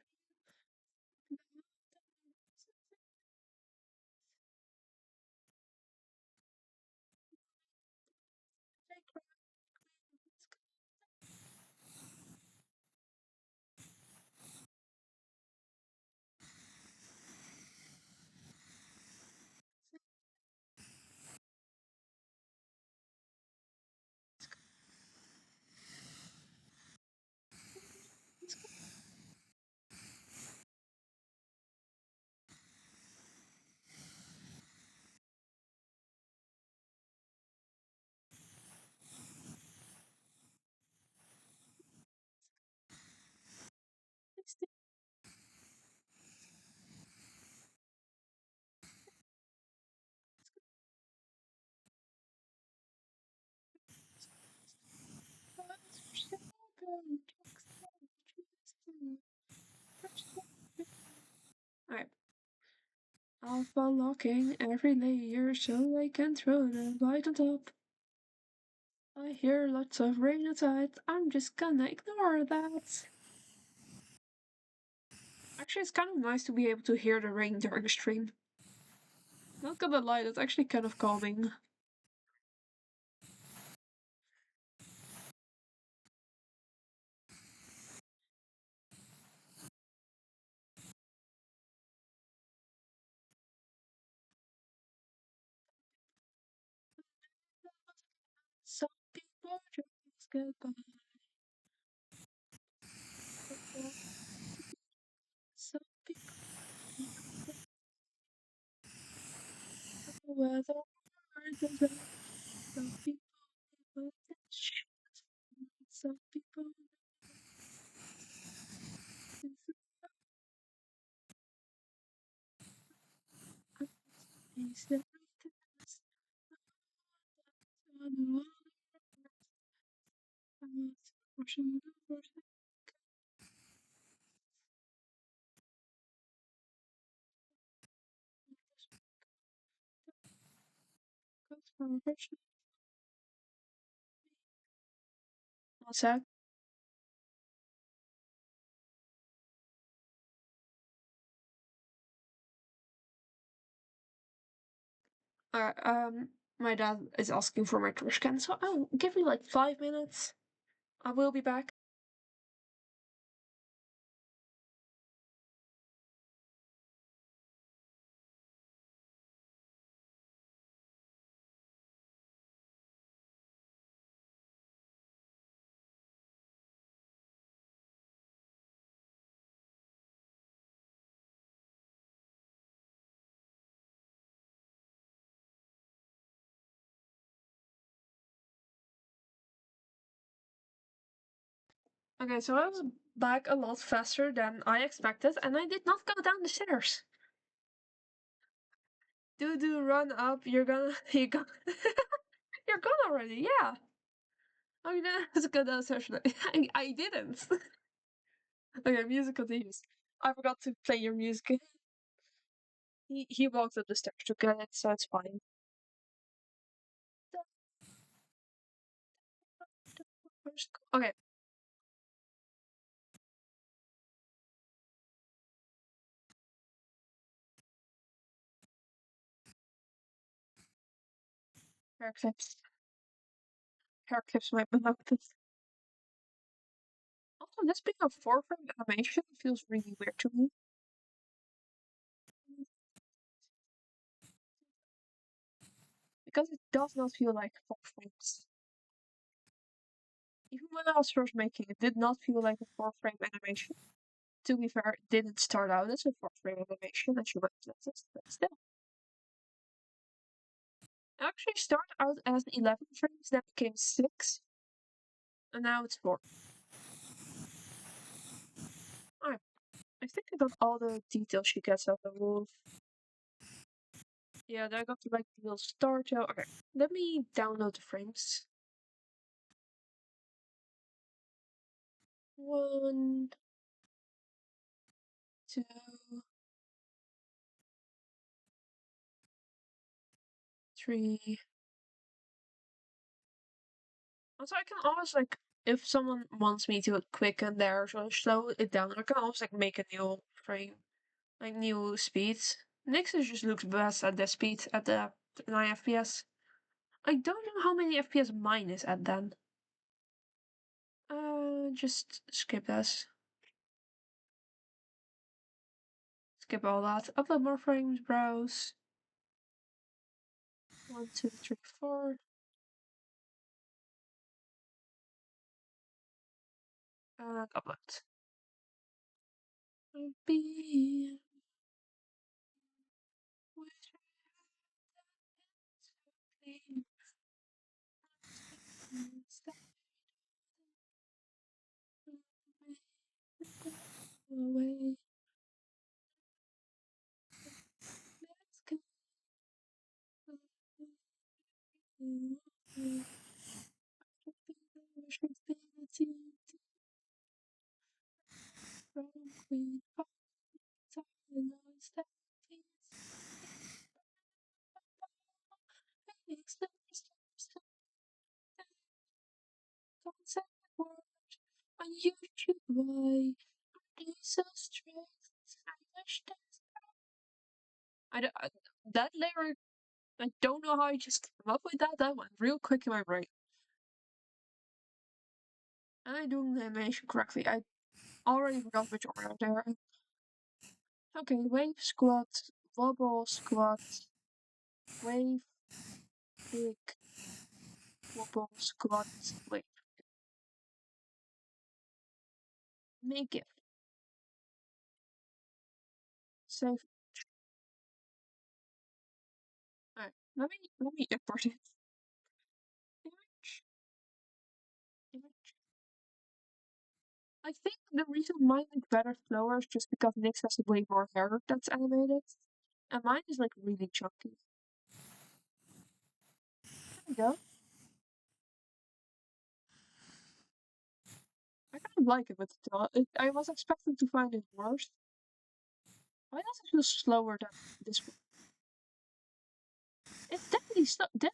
Alright. Alpha locking every layer so I can throw the light on top. I hear lots of rain outside, I'm just gonna ignore that. Actually, it's kind of nice to be able to hear the rain during the stream. Not gonna lie, that's actually kind of calming. Some people just get by. Some people weather hard as well. Some people live with shit. Some people is the greatest. On the I'm watching the first because from first. What's that? My dad is asking for my trash can, so I'll give me like 5 minutes. I will be back. Okay, so I was back a lot faster than I expected, and I did not go down the stairs. Do run up. You're gonna you're gone already. Yeah. I mean, let's go downstairs. I didn't. Okay, music continues. I forgot to play your music. He walked up the stairs to get it, so it's fine. Okay, hair clips. Hair clips might be noted. Also, this being a four-frame animation feels really weird to me. Because it does not feel like four frames. Even when I was first making it, did not feel like a four-frame animation. To be fair, it didn't start out as a four-frame animation, as you might notice, but still. It actually started out as 11 frames, then became 6, and now it's 4. Alright, I think I got all the details she gets out of the wolf. Yeah, then I got to like the little start. Okay, let me download the frames. 1, 2. Three. Also, I can always like if someone wants me to quicken theirs or slow it down, I can always like make a new frame, like new speeds. Nixon just looks best at the speed at the 9 FPS. I don't know how many FPS mine is at then. Just skip this. Skip all that. Upload more frames, browse. 1, 2, 3, 4. And upload. Be away. Let's go. On YouTube, why are you so stressed? I wish that that lyric. I don't know how I just came up with that. That went real quick in my brain. Am I doing the animation correctly? I already forgot which order they're in. Okay, wave squat, wobble squat, wave, big, wobble squat, wave. Make it. Save. Alright, let me import it. Image, image. I think the reason mine is better slower is just because Nyx has way more hair that's animated. And mine is like really chunky. There we go. I kind of like it with the dot. I was expecting to find it worse. Why does it feel slower than this one? It's definitely slow. Am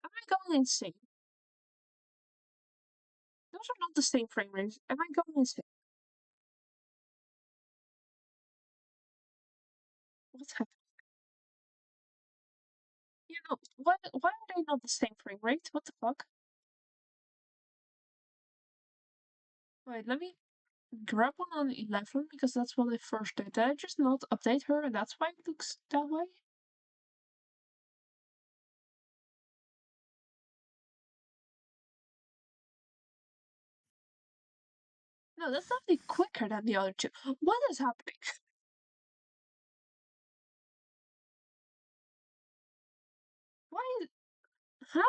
I going insane? Those are not the same frame rates. Am I going insane? What's happening? You know, why are they not the same frame rate? What the fuck? Wait, let me grab one on 11 because that's what I first did. Did I just not update her and that's why it looks that way? No, that's definitely quicker than the other two. What is happening? Why is. Huh?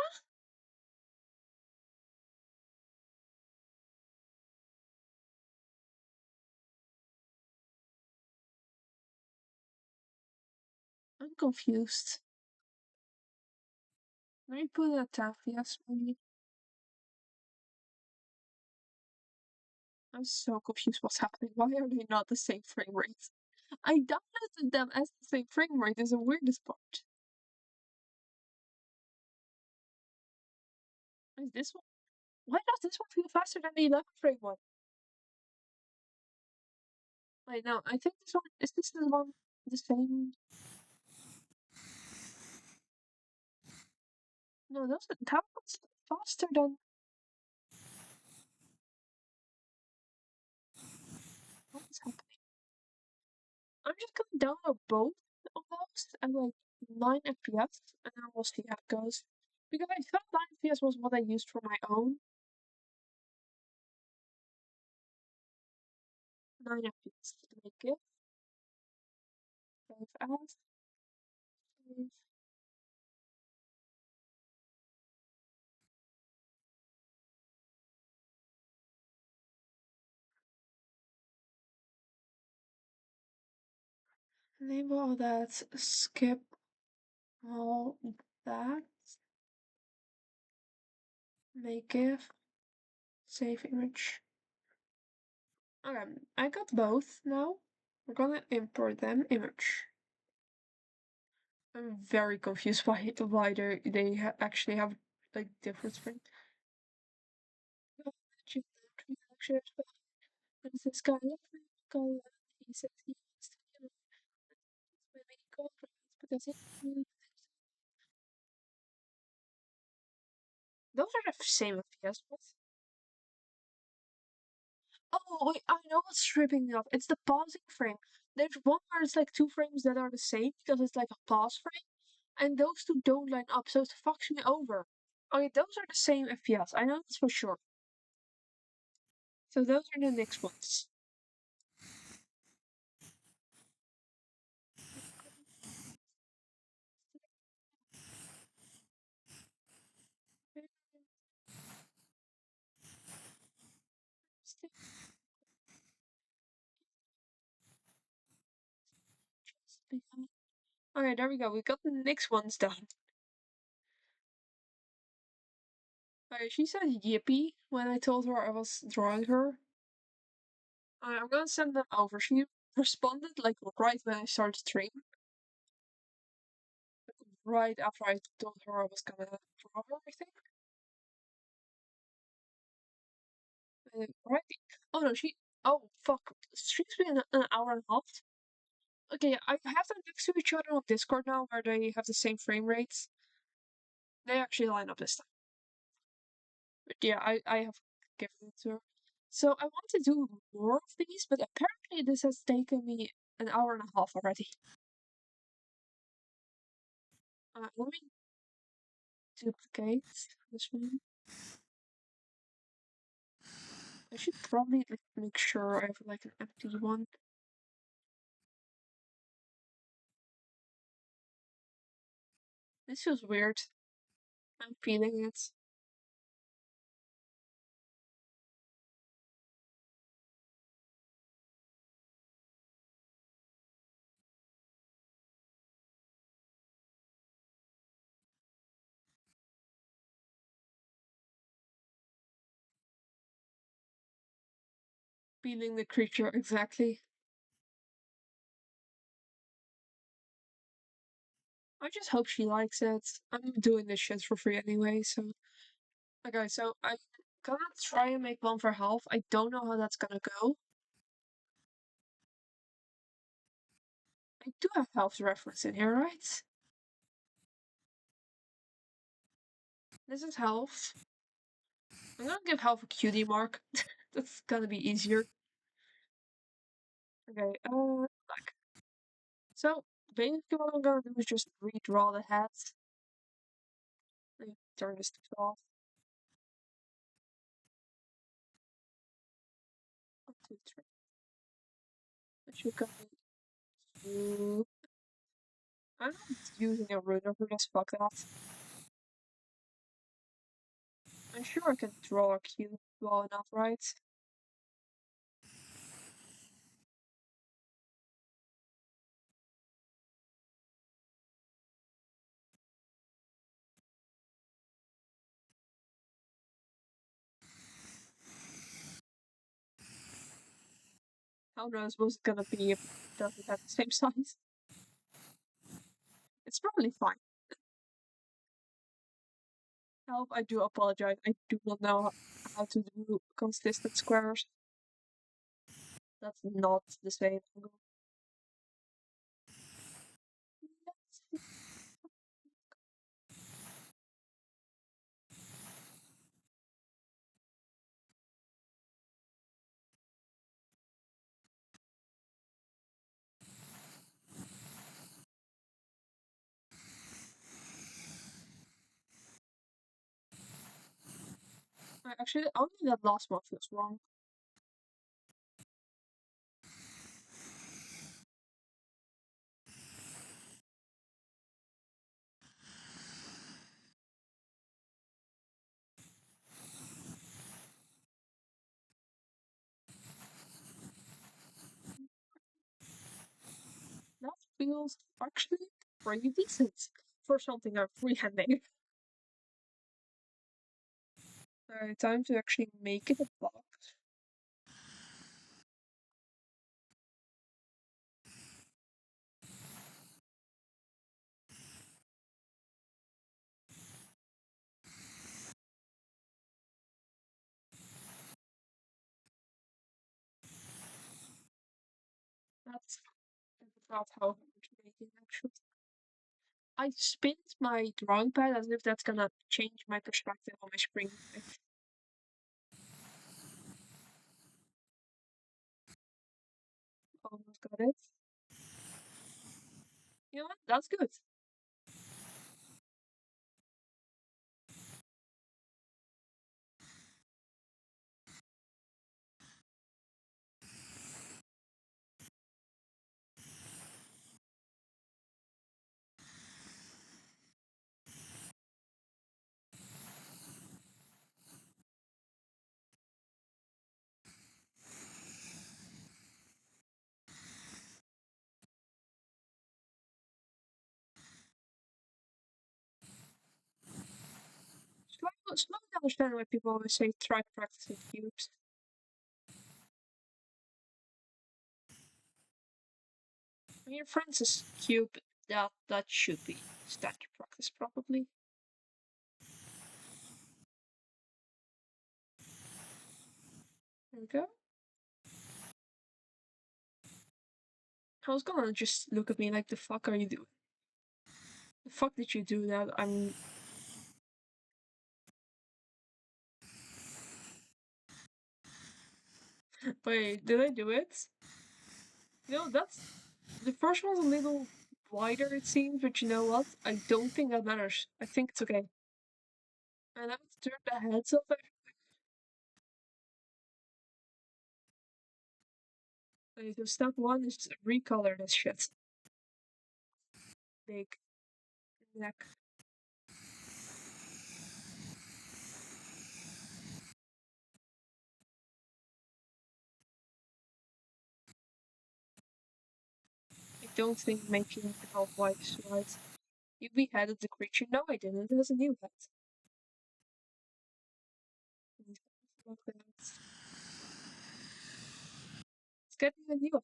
I'm confused. Let me put it at 10 FPS maybe. I'm so confused what's happening. Why are they not the same frame rate? I downloaded them as the same frame rate is the weirdest part. Is this one? Why does this one feel faster than the 11 frame one? Wait, no, I think this one is this the one the same? No, that one's faster than. What is happening? I'm just gonna download both of those at like 9 FPS and then we'll see how it goes. Because I thought 9 FPS was what I used for my own. 9 FPS. Make it. Save as. Save. Enable all that. Skip all that. Make GIF. Save image. Okay, I got both now. We're gonna import them image. I'm very confused why they actually have like different spring. But this guy, he says he wants to, maybe go because those are the same FPS, but oh wait, I know what's tripping me off. It's the pausing frame. There's one where it's like two frames that are the same because it's like a pause frame, and those two don't line up, so it fucks me over. Okay, those are the same FPS. I know this for sure. So those are the next ones. Okay, there we go. We got the next ones done. Okay, she said yippee when I told her I was drawing her. I'm gonna send them over. She responded like right when I started stream, right after I told her I was gonna draw her, I think. Right? Oh no, she. Oh fuck! Stream's been an hour and a half. Okay, I have them next to each other on Discord now, where they have the same frame rates. They actually line up this time. But yeah, I have given it to her. So I want to do more of these, but apparently this has taken me an hour and a half already. Let me duplicate this one. I should probably like, make sure I have like an empty one. This feels weird. I'm feeling it. Feeling the creature exactly. I just hope she likes it. I'm doing this shit for free anyway, so. Okay, so I'm gonna try and make one for health. I don't know how that's gonna go. I do have health reference in here, right? This is health. I'm gonna give health a cutie mark. That's gonna be easier. Okay, back. So, basically what I'm gonna do is just redraw the heads. Let me turn this to 12. 1, 2, 3. It should come to... I'm not using a ruler for this, fuck that. I'm sure I can draw a cube well enough, right? How knows what's gonna be if it doesn't have the same size? It's probably fine. Help, I do apologize. I do not know how to do consistent squares. That's not the same angle. Actually, only that last one feels wrong. That feels actually pretty decent for something I'm freehanding. Alright, time to actually make it a box. That's not how I'm making actually. I spinned my drawing pad as if that's gonna change my perspective on my screen. I almost got it. You know what? That's good. Slowly understand why people always say try practicing cubes. I mean, Francis cube, that should be standard practice probably. There we go. I was gonna just look at me like, the fuck are you doing? The fuck did you do that? Wait, did I do it? You know, that's the first one's a little wider it seems, but you know what? I don't think that matters. I think it's okay. And I have to turn the heads up. Okay, so step one is to recolor this shit. Big neck. I don't think making the health white is right. You beheaded the creature. No, I didn't. It has a new head. Look at that. It's getting a new head.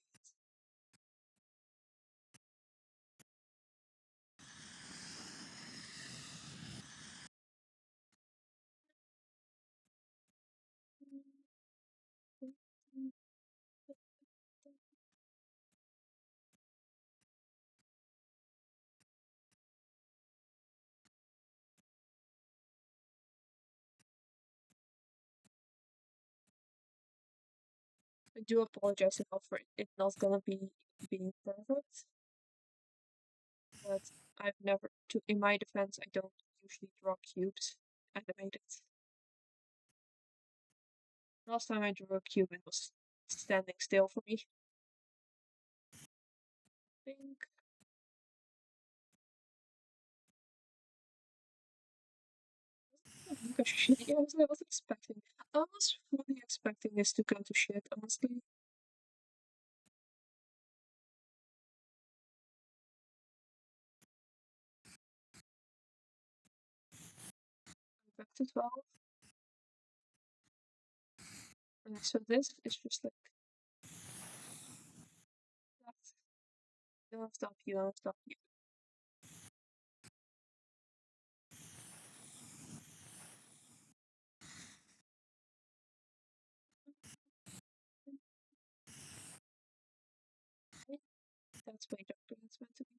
I do apologize enough for it not gonna be being perfect, but I've never, to in my defense, I don't usually draw cubes animated. Last time I drew a cube, it was standing still for me. I think. Look at shit. Yeah, I was expecting. I was fully expecting this to go to shit, honestly. Back to 12. And so this is just like that. Don't stop you, don't stop you. That's way darker than it's meant to be.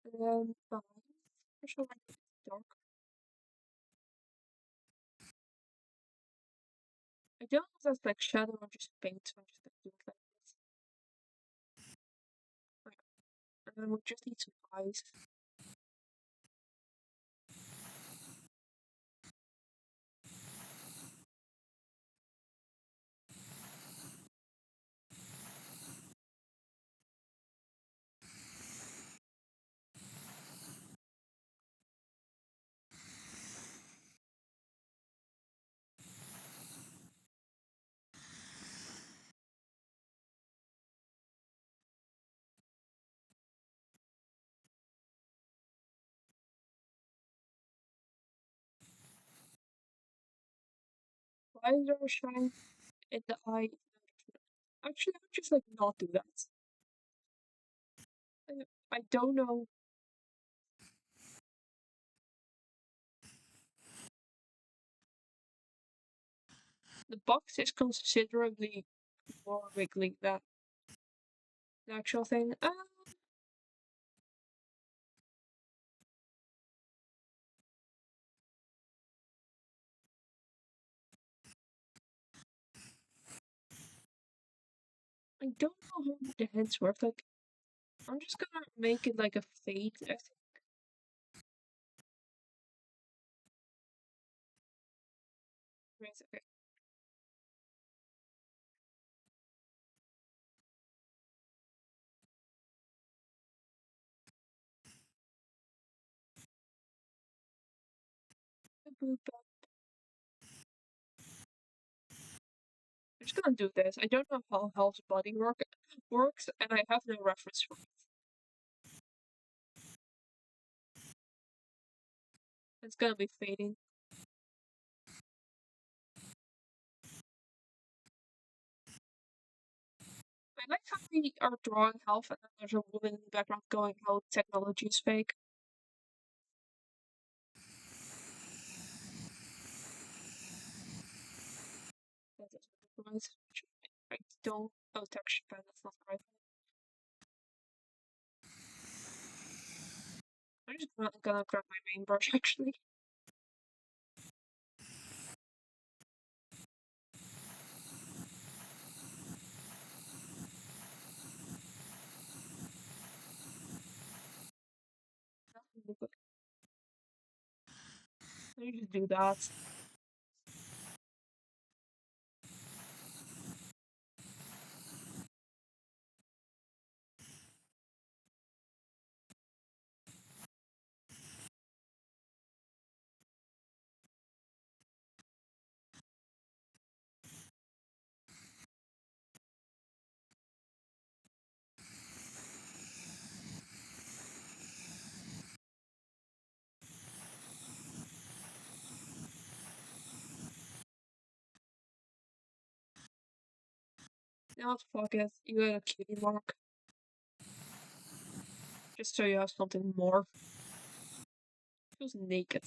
And then behind, I should like it dark. I don't know if that's like shadow or just paint, so I'm just gonna do it like this. Like, and then we just need some eyes. Why is there a shine in the eye? Actually, I would just like not do that. I don't know. The box is considerably more wiggly than the actual thing. I don't know how the heads work. Like, I'm just gonna make it like a fade. I think. Right, okay. Boop. I'm just gonna do this. I don't know how Hal's body works, and I have no reference for it. It's gonna be fading. I like how we are drawing health, and then there's a woman in the background going, "How technology is fake." That is right. I don't. Oh, texture pen. That's not the right one. I'm just gonna grab my main brush actually. Let me just do that. Now what fuck it. You got a cutie mark. Just so you have something more. She was naked.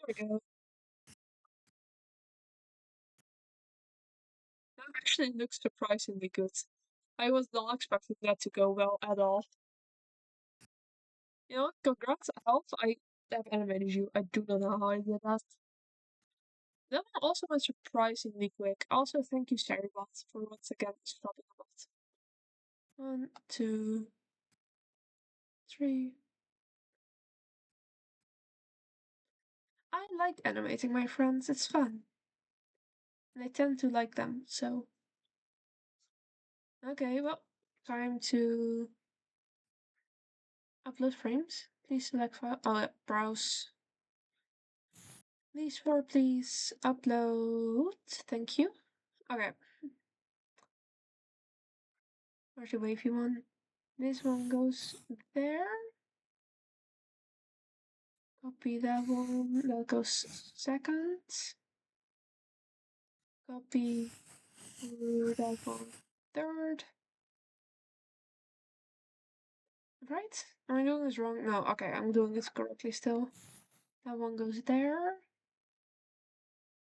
There we go. That actually looks surprisingly good. I was not expecting that to go well at all. You know what? Congrats, Elf. I have animated you. I do not know how I did that. That one also went surprisingly quick. Also, thank you, Saribot, for once again stopping a bot. One, two, three. I like animating my friends. It's fun. And I tend to like them, so. Okay, well, time to upload frames. Please select file. Oh, browse. These four, please upload. Thank you. Okay. Where's the wavy one? This one goes there. Copy that one. That goes second. Copy that one. Third. Right? Am I doing this wrong? No, okay, I'm doing this correctly still. That one goes there.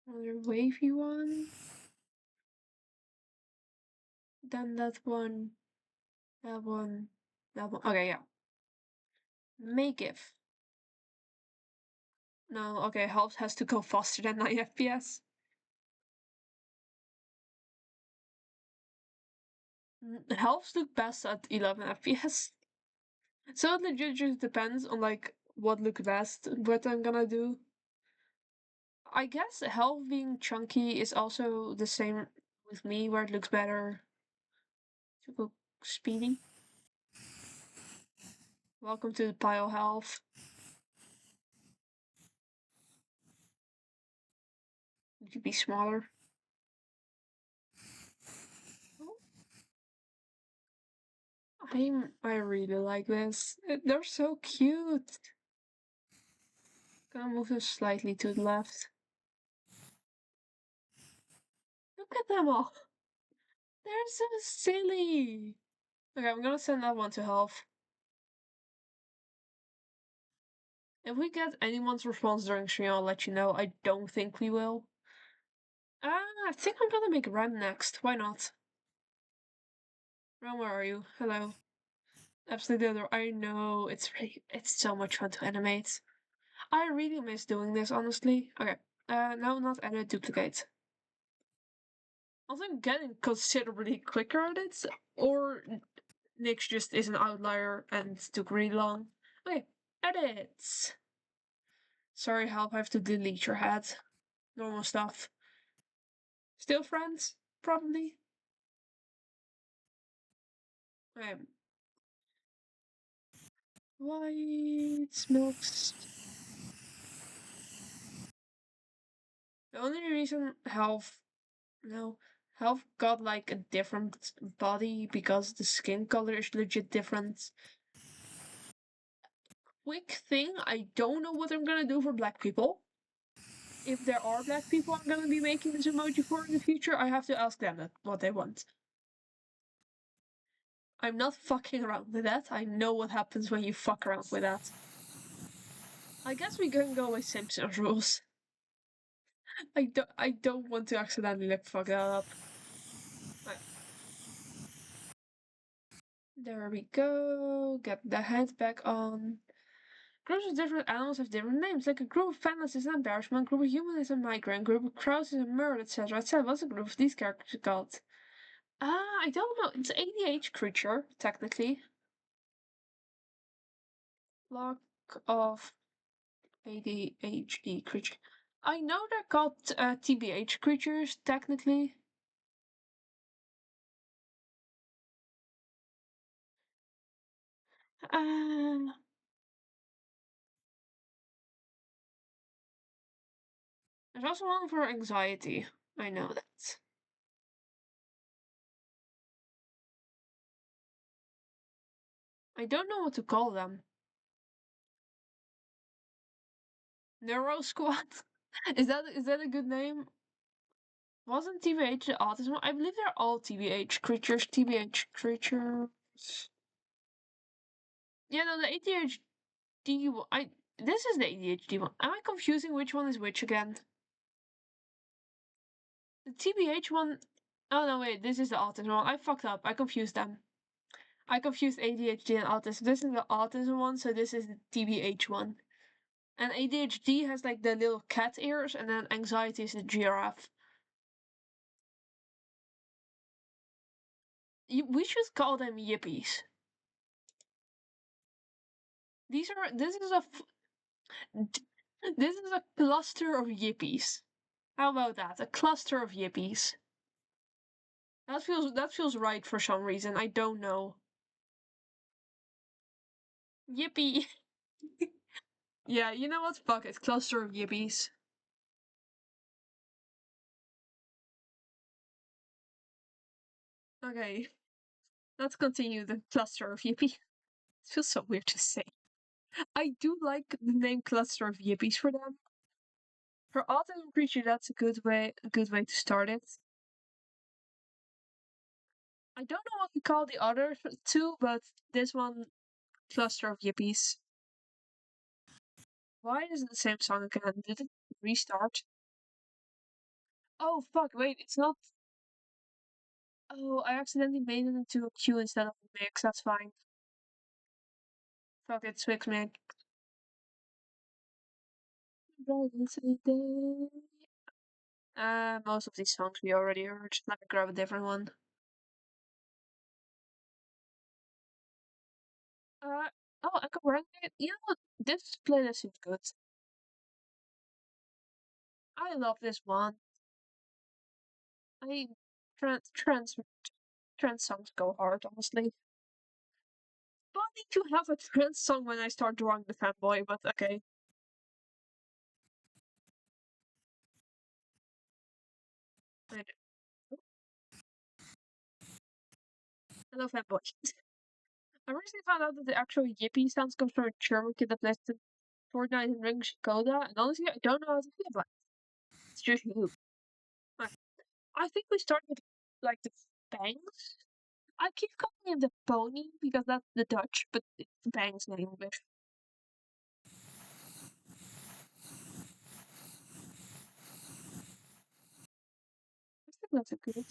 Another wavy one. Then that one. That one. That one. Okay, yeah. Make if. No, okay, half has to go faster than 9 FPS. Halves look best at 11 FPS. So it legit just depends on like what look best, what I'm gonna do. I guess health being chunky is also the same with me, where it looks better to look speedy. Welcome to the pile health. It could be smaller. I really like this. They're so cute. Gonna move them slightly to the left. Look at them all. They're so silly. Okay, I'm gonna send that one to health. If we get anyone's response during stream, I'll let you know. I don't think we will. I think I'm gonna make Ren next. Why not? Ren, where are you? Hello. Absolutely other. I know it's so much fun to animate. I really miss doing this, honestly. Okay. No, not edit, duplicate. Also, I'm getting considerably quicker at it, or Nick's just is an outlier and took really long. Okay, edits. Sorry, help. I have to delete your head. Normal stuff. Still friends? Probably. Okay. White milks. The only reason Health got like a different body because the skin color is legit different. Quick thing, I don't know what I'm gonna do for black people. If there are black people I'm gonna be making this emoji for in the future, I have to ask them what they want. I'm not fucking around with that. I know what happens when you fuck around with that. I guess we can go with Simpsons rules. I don't want to accidentally like fuck that up. Right. There we go. Get the head back on. Groups of different animals have different names, like a group of pandas is an embarrassment, a group of humans is a migrant, a group of crows is a murder, etc. etc. What's a group of these characters called? I don't know. It's ADH creature, technically. Flock of ADHD creature. I know they're called TBH creatures, technically. Uh, there's also one for anxiety. I know that. I don't know what to call them. Neuro Squad? Is that a good name? Wasn't TBH the autism? I believe they're all TBH creatures. TBH creatures. Yeah, no, the ADHD one. This is the ADHD one. Am I confusing which one is which again? The TBH one. Oh no, wait. This is the autism one. I fucked up. I confused them. I confused ADHD and autism. This is the autism one, so this is the TBH one. And ADHD has like the little cat ears, and then anxiety is the giraffe. We should call them yippies. These are. This is a cluster of yippies. How about that? A cluster of yippies. That feels right for some reason. I don't know. Yippee. Yeah, you know what? Fuck it. Cluster of yippies. Okay, let's continue the cluster of yippie. It feels so weird to say. I do like the name cluster of yippies for them. For autism preacher, that's a good way to start it. I don't know what we call the other two, but this one cluster of yippies. Why is it the same song again? Did it restart? Oh fuck! Wait, it's not. Oh, I accidentally made it into a queue instead of a mix. That's fine. Fuck it, Swix mix. Most of these songs we already heard. Let me grab a different one. Uh, oh, I can rank it. You know what? This playlist is good. I love this one. I trans songs go hard, honestly. Funny to have a trans song when I start drawing the fanboy, but okay. Wait, hello fanboy. I recently found out that the actual Yippee sounds comes from a German kid that plays the Fortnite and Ring Shikoda, and honestly, I don't know how to feel about it. It's just you. Like, I think we start with like the bangs. I keep calling him the pony because that's the Dutch, but it's bangs in English. I think that's a good.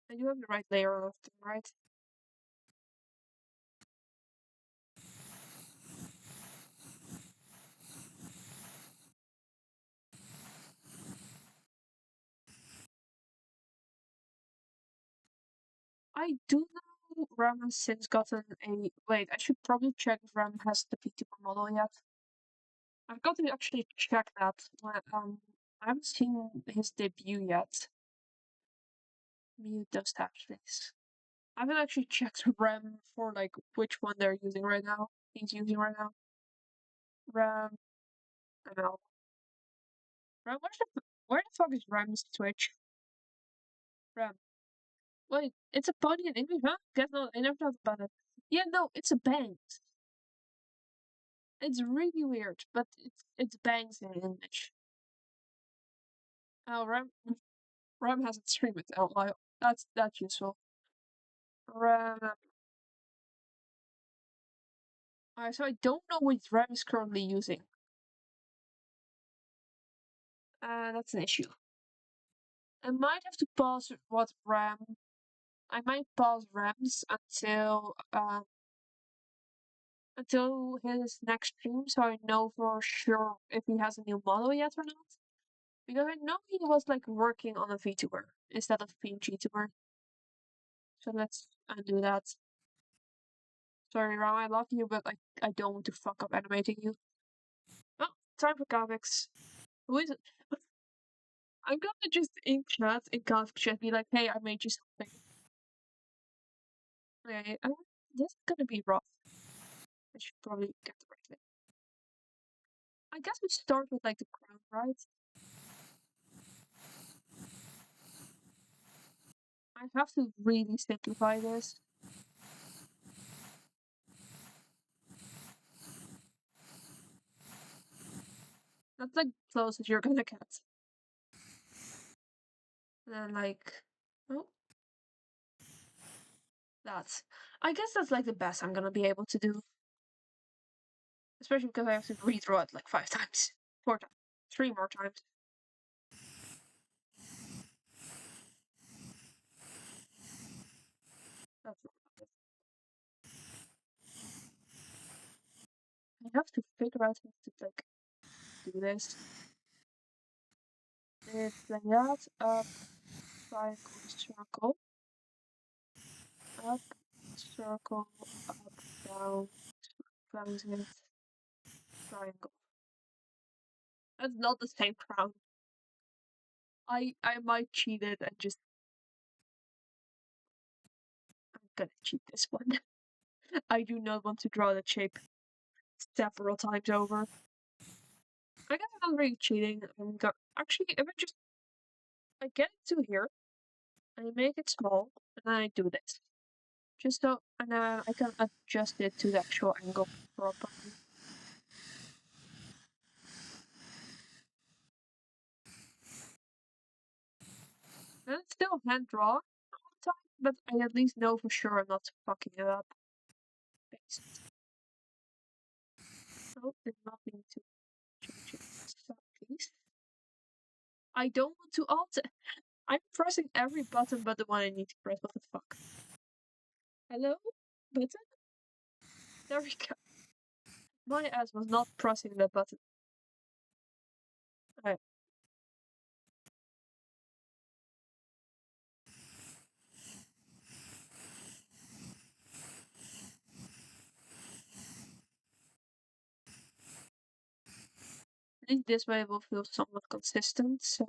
And you have the right layer of them, right? I do know Ram has since gotten a. Wait, I should probably check if Ram has the P2 model yet. I've got to actually check that. I haven't seen his debut yet. Mute those tabs, please. I haven't actually checked RAM for like which one they're using right now. He's using right now. RAM ML. RAM. Where the fuck is RAM's Twitch? RAM. Wait, it's a pony in English, huh? Guess not. I never thought about it. Yeah, no, it's a bangs. It's really weird, but it's bangs in English. Oh, RAM hasn't streamed it. Oh, that's useful. RAM. Alright, so I don't know which RAM is currently using. That's an issue. I might have to pause what RAM. I might pause RAMs until his next stream, so I know for sure if he has a new model yet or not. Because I know he was like working on a VTuber instead of being GTuber. So let's undo that. Sorry, Ram, I love you, but I don't want to fuck up animating you. Oh, time for comics. Who is it? I'm gonna just in chat, in comic chat, be like, hey, I made you something. Okay, this is gonna be rough. I should probably get the right thing. I guess we start with like the crown, right? I have to really simplify this. That's like close as you're gonna get. And then like, oh, that's. I guess that's like the best I'm gonna be able to do. Especially because I have to redraw it like 5 times, 4 times, 3 more times. That's not I have to figure out how to like do this. It's like that, up, triangle, circle, up, circle, up, down, close it, triangle. That's not the same crown. I might cheat it and just I'm gonna cheat this one. I do not want to draw that shape several times over. I guess I'm not really cheating. Actually, if I get it to here, I make it small, and then I do this. Just so, and then I can adjust it to the actual angle properly. And it's still hand drawn all the time, but I at least know for sure I'm not fucking it up. Paste. Oh, did not need to change it. So, please. I don't want to alter. I'm pressing every button but the one I need to press. What the fuck? Hello? Button? There we go. My ass was not pressing that button. Alright. At least this way it will feel somewhat consistent, so.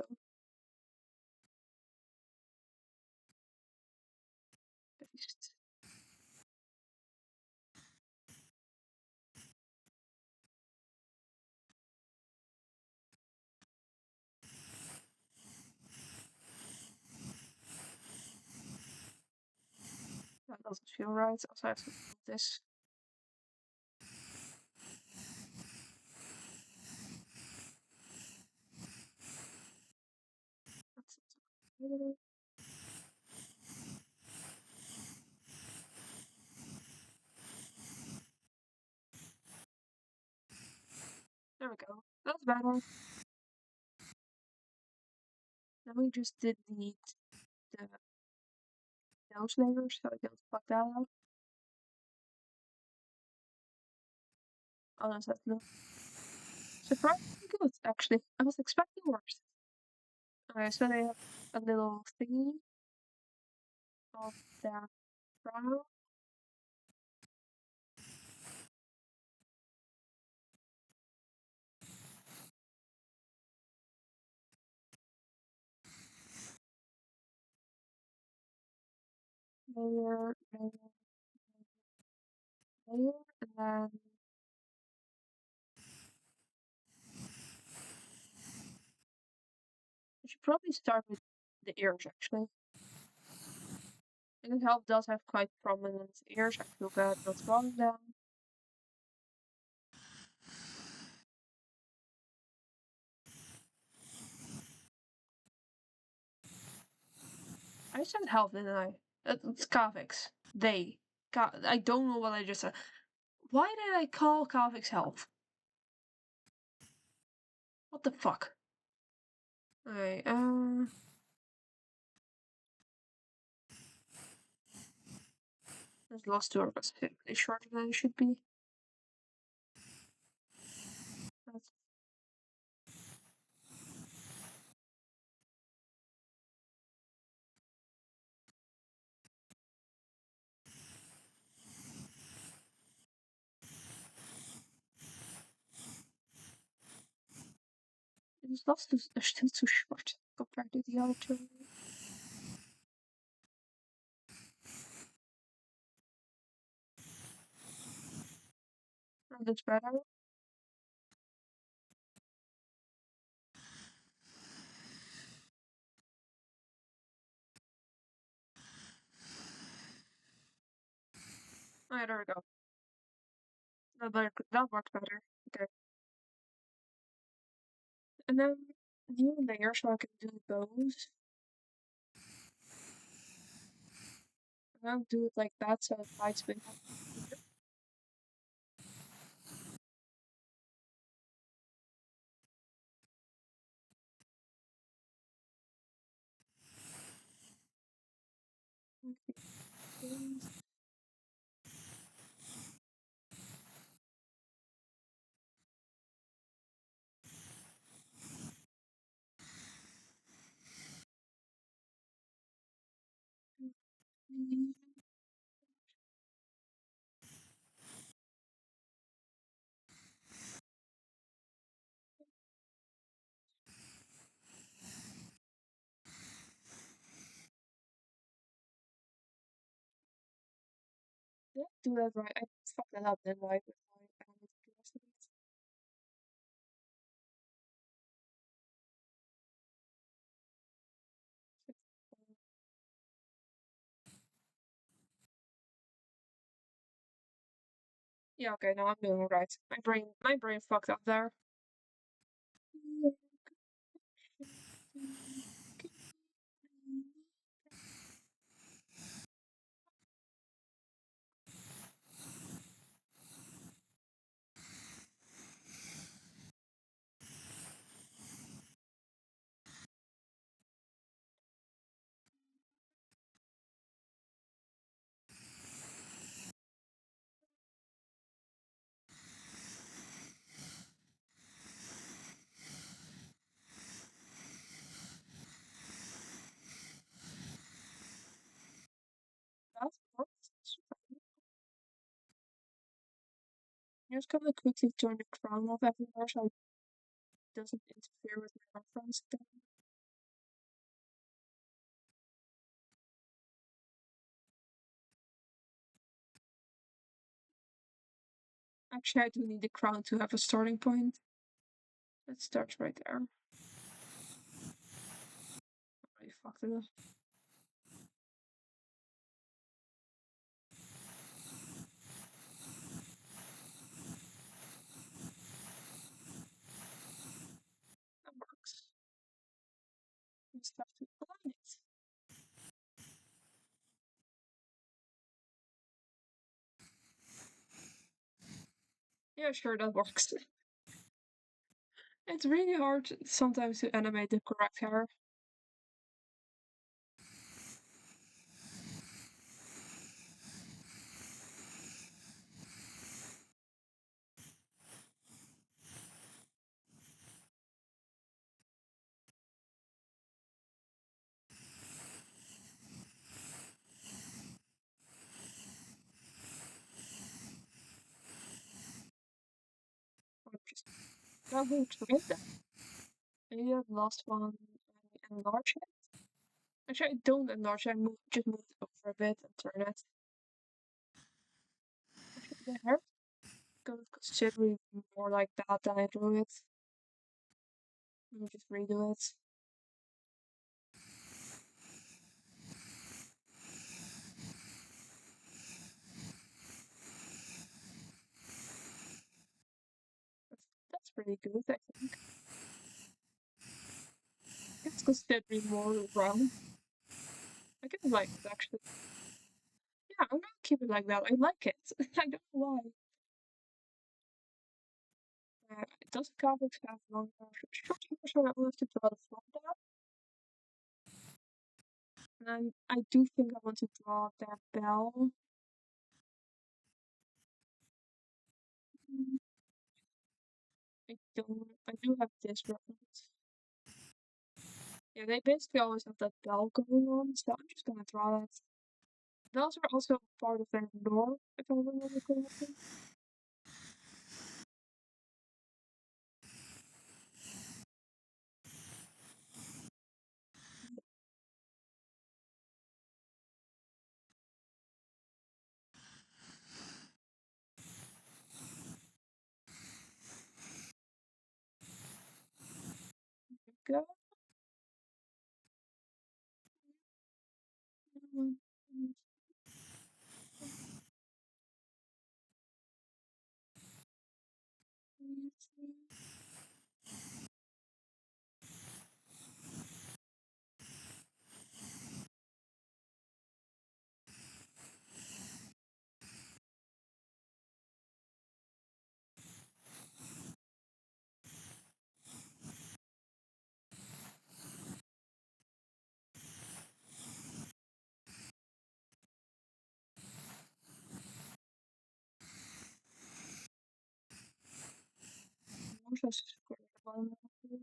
Paste. That doesn't feel right. Also, I have to move this. That's not there we go. That's better. Then we just delete the nose layer so I don't fuck that up. Oh, does that look surprisingly good, actually. I was expecting worse. Alright, so they have a little thingy of that brown. Layer, layer, layer, and then I should probably start with the ears, actually. And help does have quite prominent ears. I feel bad not drawing them. I said help, didn't I? It's Kavix. They. I don't know what I just said. Why did I call Kavix help? What the fuck? Alright, this last tour was significantly shorter than it should be. That's these last two are still too short compared to the other two. That looks better. Alright, there we go. That worked better. Okay. And then new layer so I can do those. And then do it like that so it hides behind here. Okay. Did I do that right? I fucked that up, didn't I? With my animated estimates. Yeah, okay, now I'm doing it right. My brain fucked up there. That works. I'm just gonna quickly turn the crown off everywhere so it doesn't interfere with my reference. Actually, I do need the crown to have a starting point. Let's start right there. Already fucked it up. That works. Just have to align it. Yeah, sure, that works. It's really hard sometimes to animate the correct hair. I'm just not going to forget that. Maybe I've lost one. I enlarge it. Actually, I don't enlarge it. Just move it over a bit and turn it. Actually, the hair goes considerably more like that than I drew it. Let me just redo it. That's pretty good, I think. It's considerably more round. I kind of like it actually. Yeah, I'm gonna keep it like that. I like it. I don't know why. It doesn't cover to have long short hair, so I will have to draw the front out. And I do think I want to draw that bell. Mm, I don't. I do have this reference. Yeah, they basically always have that bell going on, so I'm just gonna draw that. Bells are also part of their lore, if I remember correctly. Go. I'm just square the bottom of the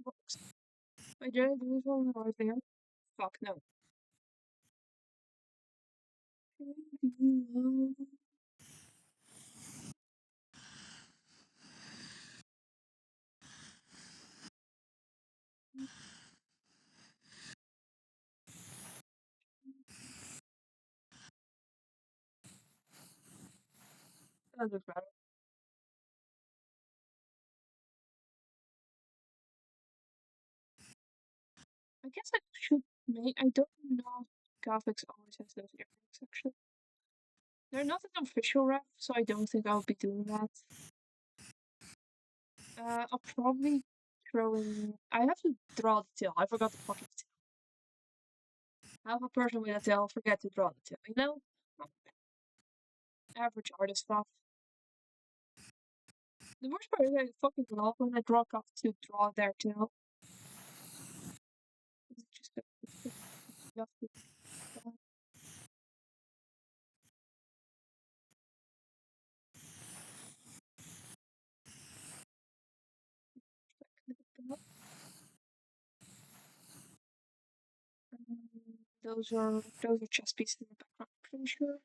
box. Wait, did I do this one right there? Fuck no. That looks better. guess I should make. I don't know if Gothics always has those earrings actually. They're not an official rep, so I don't think I'll be doing that. I'll probably throw in. I have to draw the tail. I forgot the fucking tail. I have a person with a tail, forget to draw the tail, you know? Average artist stuff. The worst part is I fucking love when I draw cops to draw their tail. It's just love to draw. Those are chess pieces in the background, I'm pretty sure.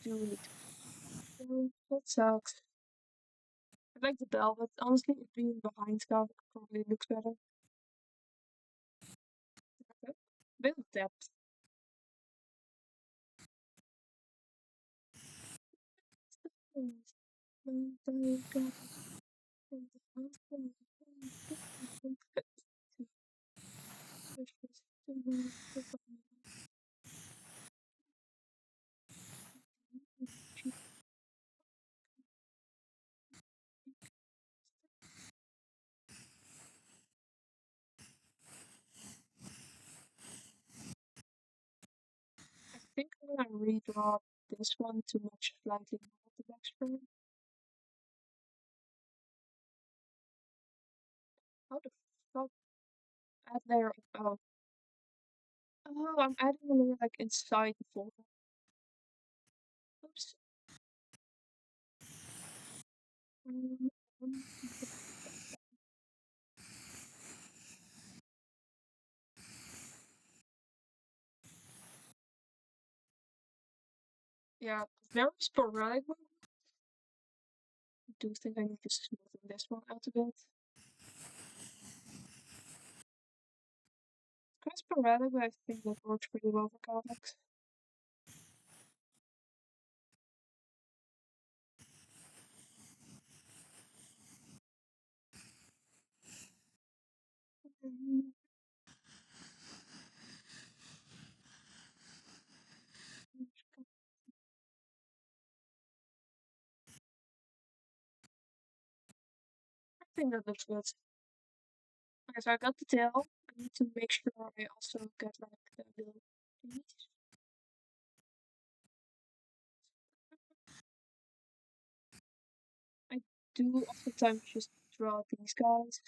Do need to. That sucks. I like the bell, but honestly, it being behind Scott probably looks better. Okay. Bit of depth. I think I'm gonna redraw this one to match slightly more the background. How the fuck add layer of oh I'm adding a layer like inside the folder. Oops. Um, um, yeah, very sporadic. I do think I need to smoothen this one out a bit. It's quite sporadic, but I think that works pretty well for comics. I think that looks good. Okay, so I got the tail. I need to make sure I also get like the little thingies. I do oftentimes just draw these guys.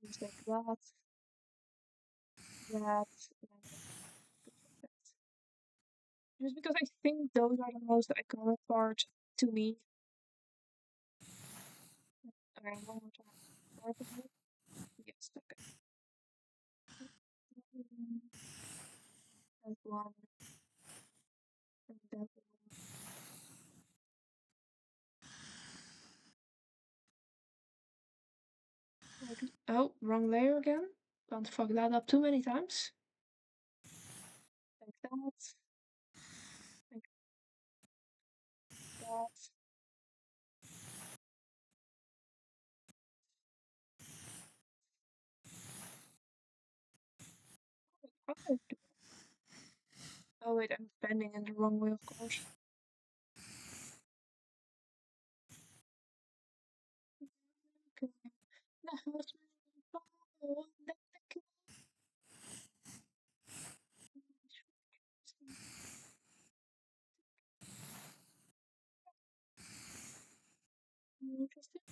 Things like that, and then that. Just because I think those are the most iconic parts to me. Okay, one more time. Part of it. Yes, okay. That one, and that one. Oh, wrong layer again. Don't fuck that up too many times. Like that, like that. How do I do? Oh wait, I'm bending in the wrong way, of course. Okay. Interesting.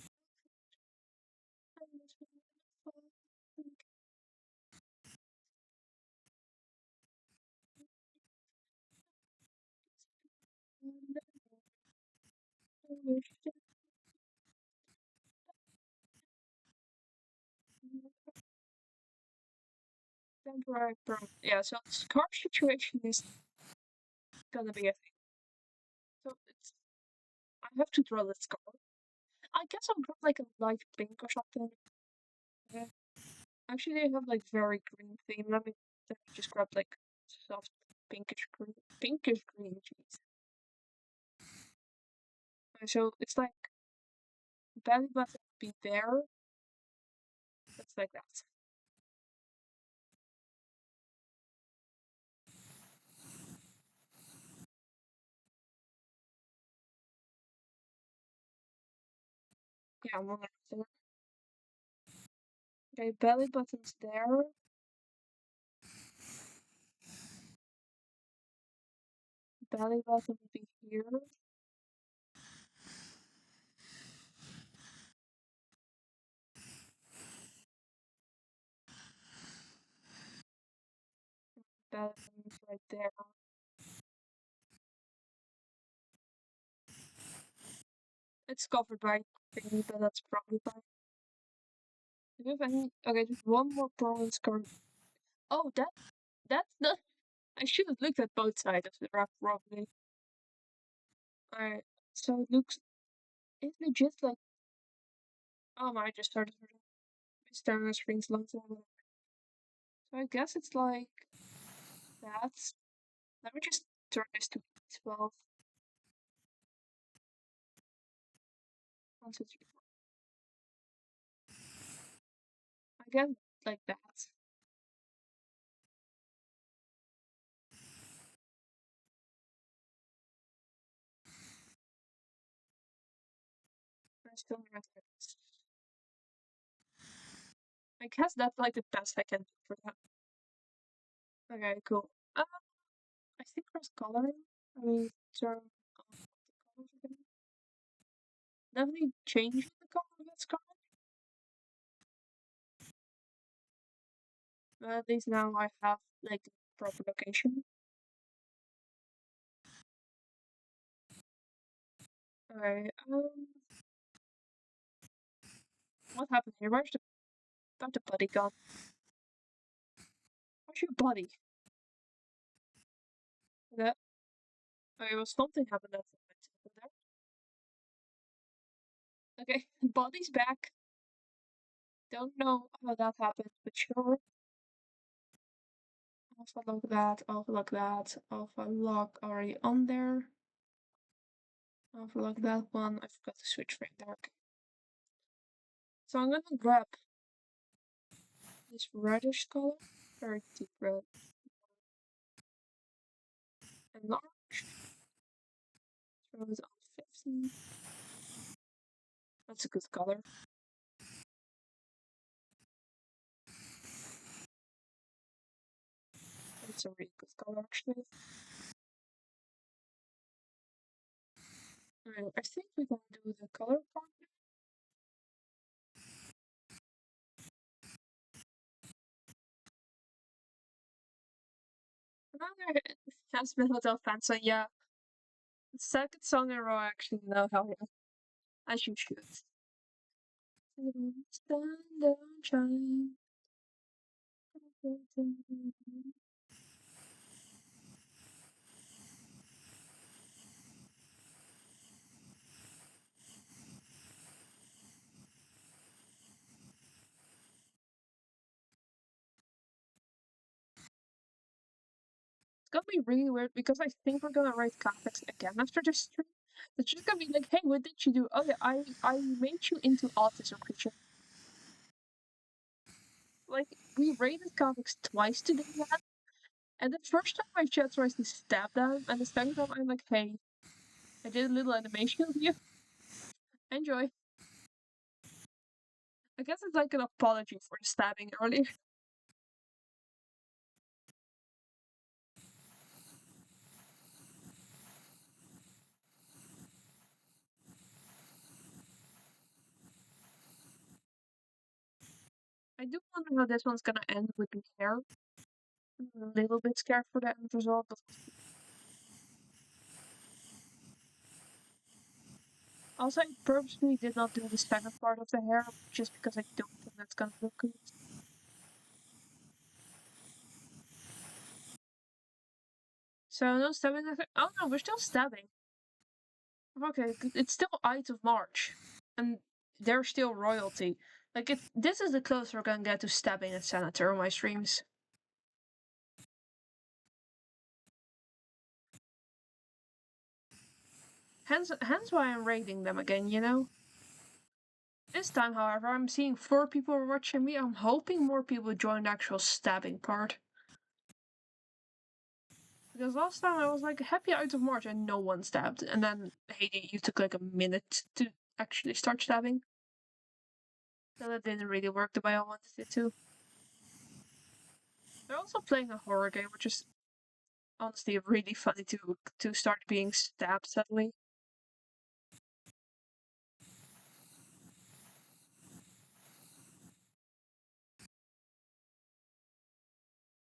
Temporary permanent. Yeah, so the scar situation is gonna be a thing. So it's I have to draw the scar. I guess I'll grab like a light pink or something. Yeah. Actually, they have like very green theme. Let me just grab like soft pinkish green. Jeez. So it's like belly button would be there. That's like that. Yeah, I'm gonna there. Okay, belly button's there. Belly button would be here. Belly button's right there. It's covered by thingy, but that's probably fine. Do you have any? Okay, just one more permanent scar. Oh, that's not. I should have looked at both sides of the wrap properly. Alright, so it looks. It's legit like. Oh my! I just started staring at the screen's long time. So I guess it's like that. Let me just turn this to 12. 1, 2, 3, 4. I guess like that. I still not this. I guess that's like the best I can do for that. Okay, cool. I think there's coloring. I mean, turn on the colors again. Definitely changing the color of its color. But at least now I have like the proper location. Okay, what happened here? Where's the body gone? Where's your body? That okay, well something happened at the there. Okay, body's back. Don't know how that happened, but sure. Alpha lock that, alpha lock that, alpha lock already on there. Alpha lock that one. I forgot to switch frame there. Okay. So I'm gonna grab this reddish color, very deep red, and large. Throw it on 50. That's a good color. It's a really good color actually. Alright, I think we're gonna do the color part. Another has been Hotel fan, so yeah. Second song in a row actually, no, hell yeah. As you should. Stand and shine. It's gonna be really weird because I think we're gonna write context again after this stream. It's just gonna be like, hey, what did you do? Oh yeah, I made you into autism creature. Like we rated context twice to do that. And the first time my chat tries to stab them, and the second time I'm like, hey, I did a little animation of you. Enjoy. I guess it's like an apology for the stabbing earlier. I do wonder how this one's gonna end with the hair. I'm a little bit scared for the end result, but also I purposely did not do the second part of the hair just because I don't think that's gonna look good. So no stabbing. Oh no, we're still stabbing. Okay, it's still Ides of March, and they're still royalty. Like this is the closest we're gonna get to stabbing a senator on my streams. Hence why I'm raiding them again. You know. This time, however, I'm seeing 4 people watching me. I'm hoping more people join the actual stabbing part. Because last time I was like happy out of March and no one stabbed. And then Heidi, you took like a minute to actually start stabbing. So that didn't really work the way I wanted it to. They're also playing a horror game, which is honestly really funny to start being stabbed suddenly.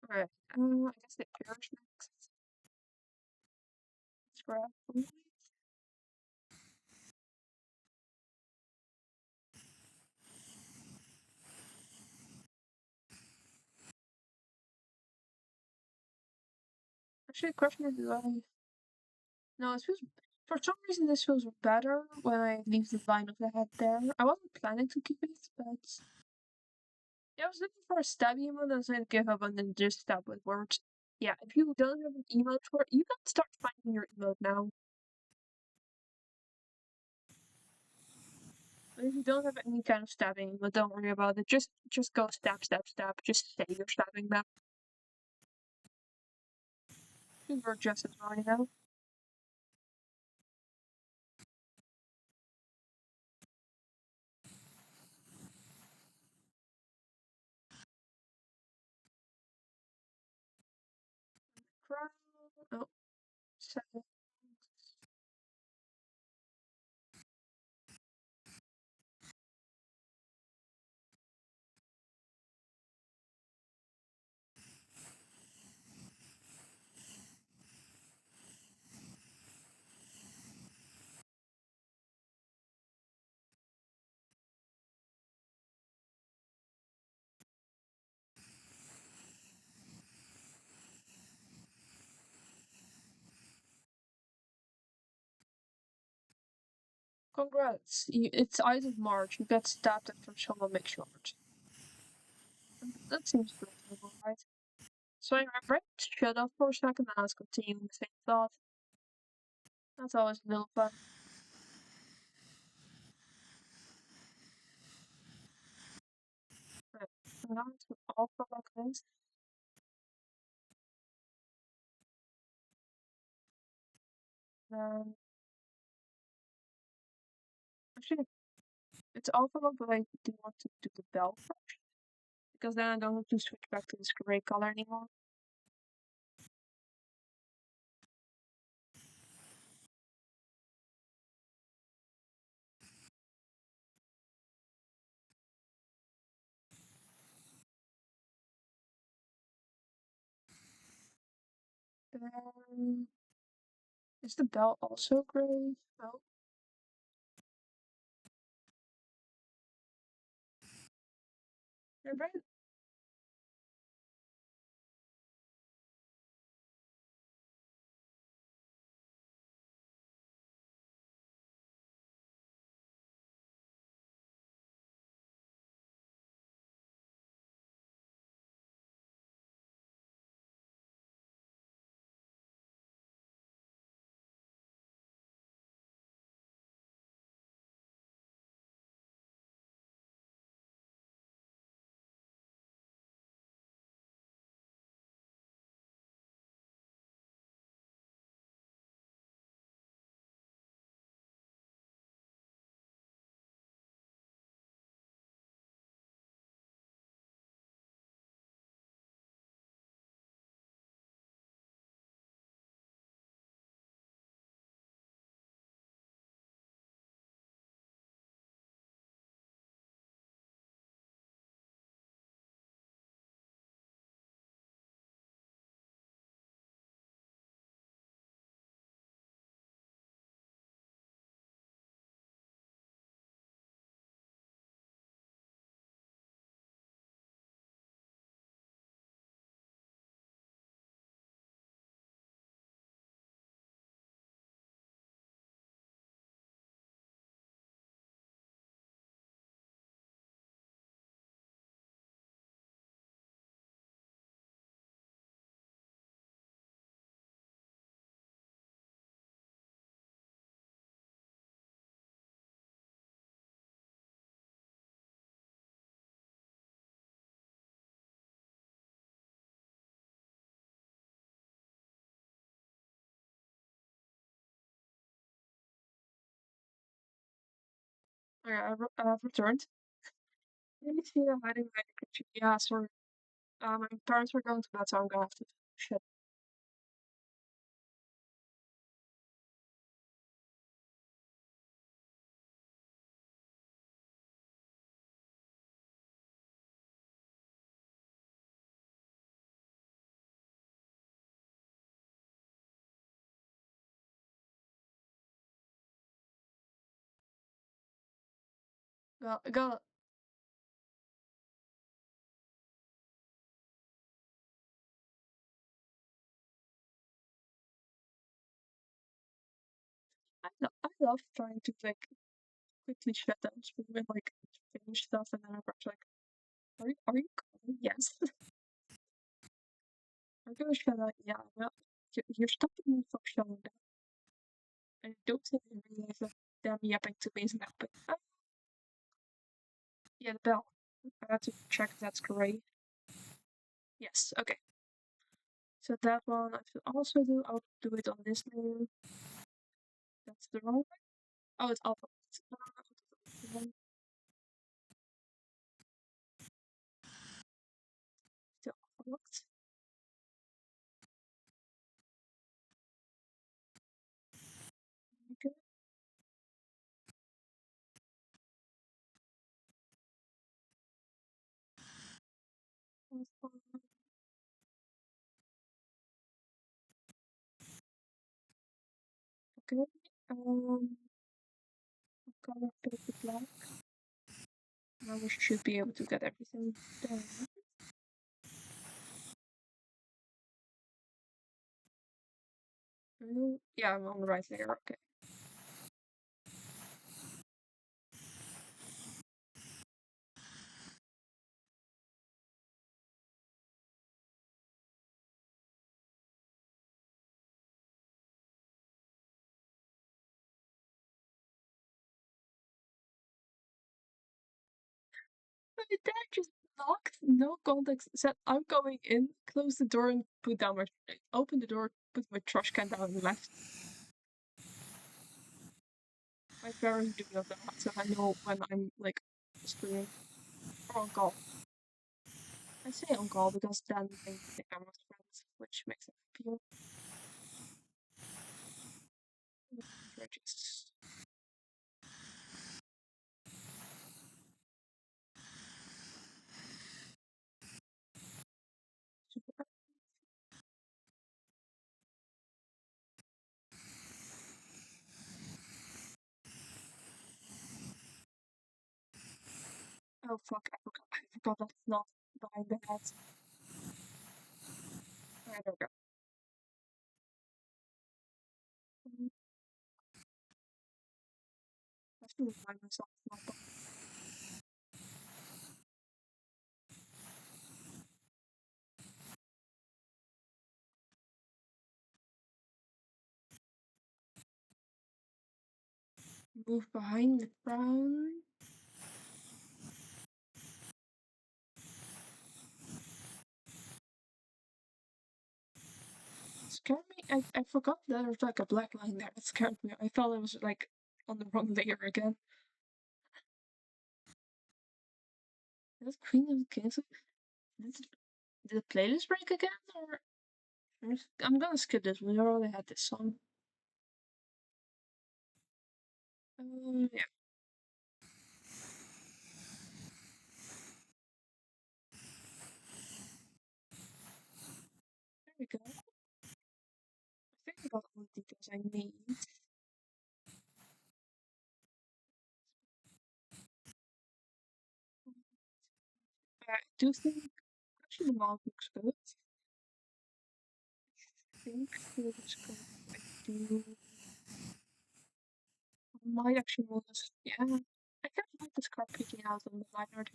Alright, I guess the Irish next. Let's grab food. Actually, the question is, do I... No, it feels... For some reason, this feels better when I leave the line of the head there. I wasn't planning to keep it, but... Yeah, I was looking for a stab emote and I was going to give up and then just stab with words. Yeah, if you don't have an emote for it, you can start finding your emote now. But if you don't have any kind of stabbing emote, don't worry about it. Just go stab, stab, stab. Just say you're stabbing them. Should work just as well, you know? Crown. Oh, so congrats. It's Eyes of March. You get stabbed after someone makes short. That seems reasonable, right? So I break shut off for a second and let's continue the same thought. That's always a little fun. Right. Now to alpha like this. Then actually it's alpha lock, but I do want to do the bell first. Because then I don't have to switch back to this gray color anymore. Then is the bell also gray? No. You're right. Okay, I've returned. Let me see the hiding behind the kitchen. Yeah, sorry. My parents were going to bed, so I'm gonna have to shit. Go. I love trying to like quickly shut down screen and like finish stuff, and then I'm like, are you calling? Yes. Are you gonna shut up? Yeah. Well, you're stopping me from shutting down. I don't think I realize that them yapping to me isn't helping. Yeah, the bell. I have to check if that's correct. Yes. Okay. So that one I should also do. I'll do it on this layer. That's the wrong way. Oh, it's alpha. Still alpha locked. Okay. Okay. Color pick the black. Now we should be able to get everything done. No, yeah, I'm on the right layer. Okay. My dad just knocked, no context, said, I'm going in, close the door, and put down my, open the door, put my trash can down, and left. My parents do not know how to handle when I'm like screaming or on call. I say on call because then they think I'm with friends, which makes it happier. Just super. Oh fuck, I forgot that's not behind the head. Alright, there we go. I have to remind myself it's not behind. Move behind the crown. Scared me. I forgot that there was like a black line there. It scared me. I thought it was like on the wrong layer again. Is Queen of Kings? Did the playlist break again? Or I'm gonna skip this. We already had this song. Yeah, there we go. I think I got all the details I need. I do think actually the mouth looks good. I think for this card I do I might actually move this. Yeah, I kind of like this card picking out on the line art.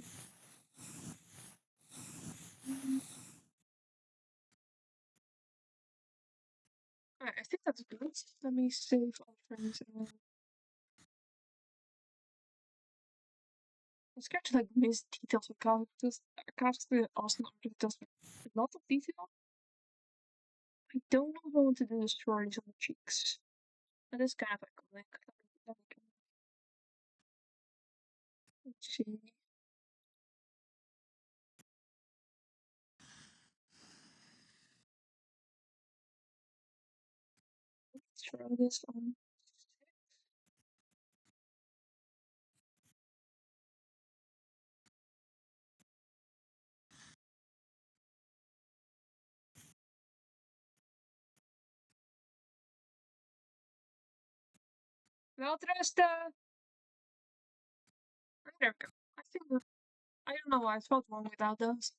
Alright, I think that's good. Let me save all frames and then I'm scared to like miss details of characters. Characters also does a lot of detail. I don't know if I want to do the stories on the cheeks. That is kind of iconic. See, let's throw this on. Welterusten! There we go. I think that, I don't know why I felt wrong without those.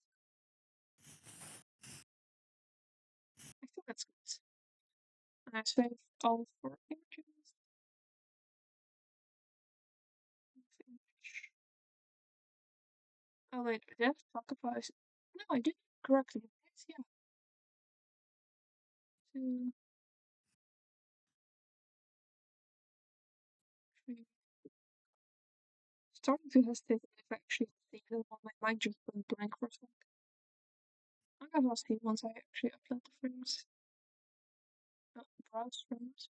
I think that's good. And I save all 4 images. Oh wait, did I Spotify? No, I did it correctly. Yes, yeah. 2, 3. Starting to hesitate if I actually leave them on. My mind just went blank for a second. I'm gonna see once I actually upload the frames. Browse frames.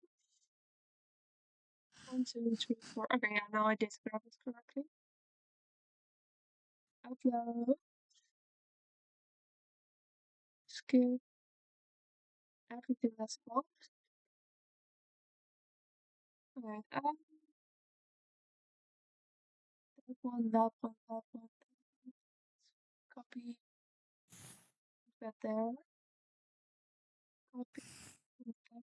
1, 2, 3, 4. Okay, yeah, now I did grab it correctly. Upload. Skip everything that's off. Okay, that one, that one, that one. Copy that there. Copy that there.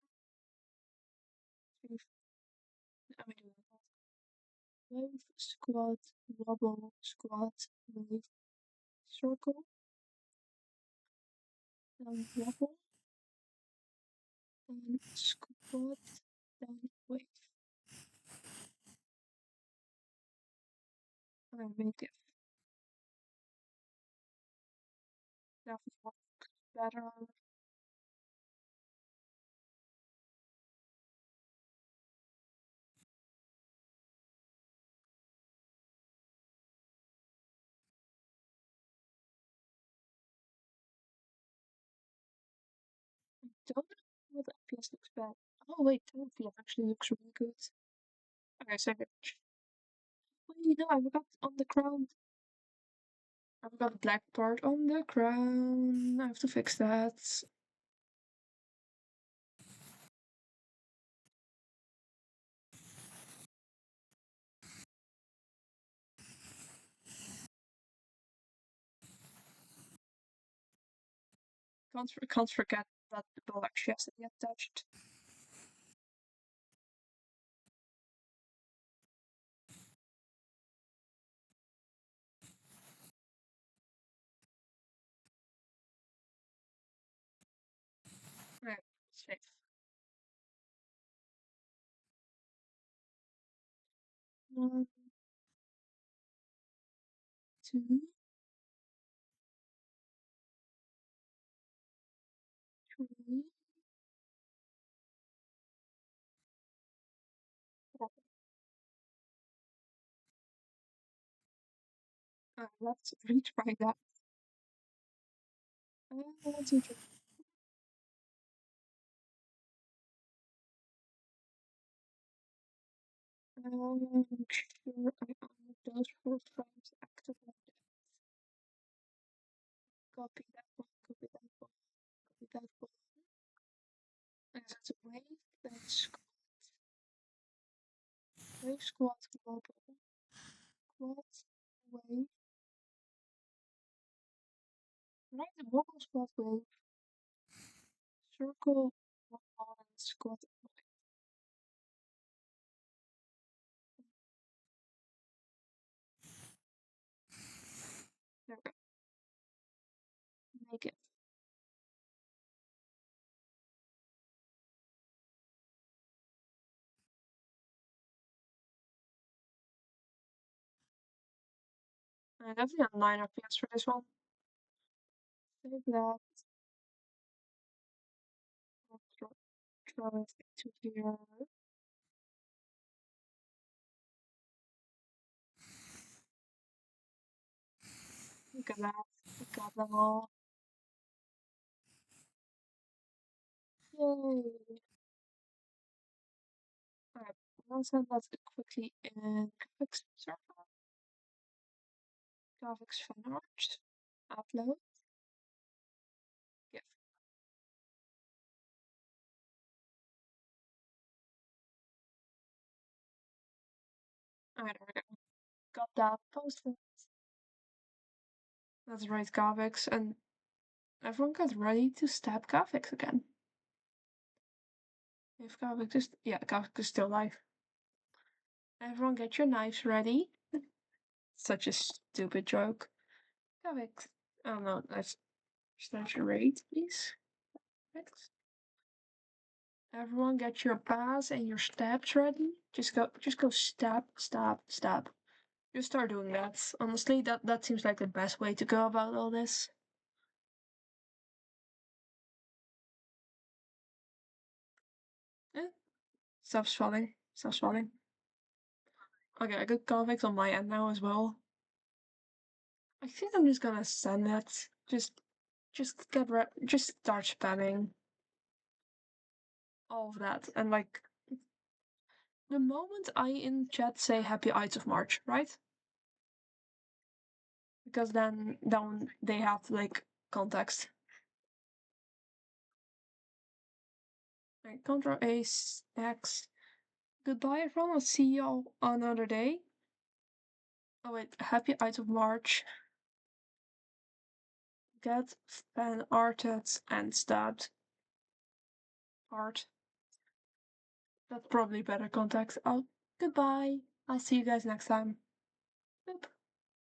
Let me do that. Wave, squat, wobble, squat, wave, circle, then wobble, then squat, then wave. And I make it definitely work better. I don't know what FPS looks bad. Oh wait, 10 FPS actually looks really good. Okay, second. Wait, no, I forgot on the crown. I forgot the black part on the crown. I have to fix that. Can't forget that the bow actually has to be attached. Right, safe. 1, 2, 3, 4. Let's retry that. 1, 2, 3. Make sure I own those 4 frames activated. Copy that one, copy that one, copy that one. And that's a wave, then squat, wave, squat, global, squat, wave, right, the wobble, squat, wave, circle, wobble, and squat, wave. There we go. Make it. And definitely a 9 FPS for this one. Save that. Throw it into here. Look at that. We got them all. Yay! Alright, let's send that quickly in graphics server. graphics fan art. Upload. Yeah. Alright, there we go. Got that posted. Let's write graphics, and everyone got ready to stab graphics again. If graphics is graphics is still alive. Everyone get your knives ready. Such a stupid joke. Graphics. Oh no, let's start your rate, please. Graphics. Everyone get your pass and your stabs ready. Just go stab, stab, stab. Just start doing that. Honestly, that seems like the best way to go about all this. Eh, stop swelling. Stop swelling. Okay, I got convicts on my end now as well. I think I'm just gonna send it. Just start spamming all of that. And like the moment I in chat say happy Ides of March, right? Because then they have like context. Like Control A X. Goodbye everyone, I'll see y'all another day. Oh wait, happy Ides of March. Get fan arted and stabbed. Art. That's probably better context. Oh, goodbye. I'll see you guys next time.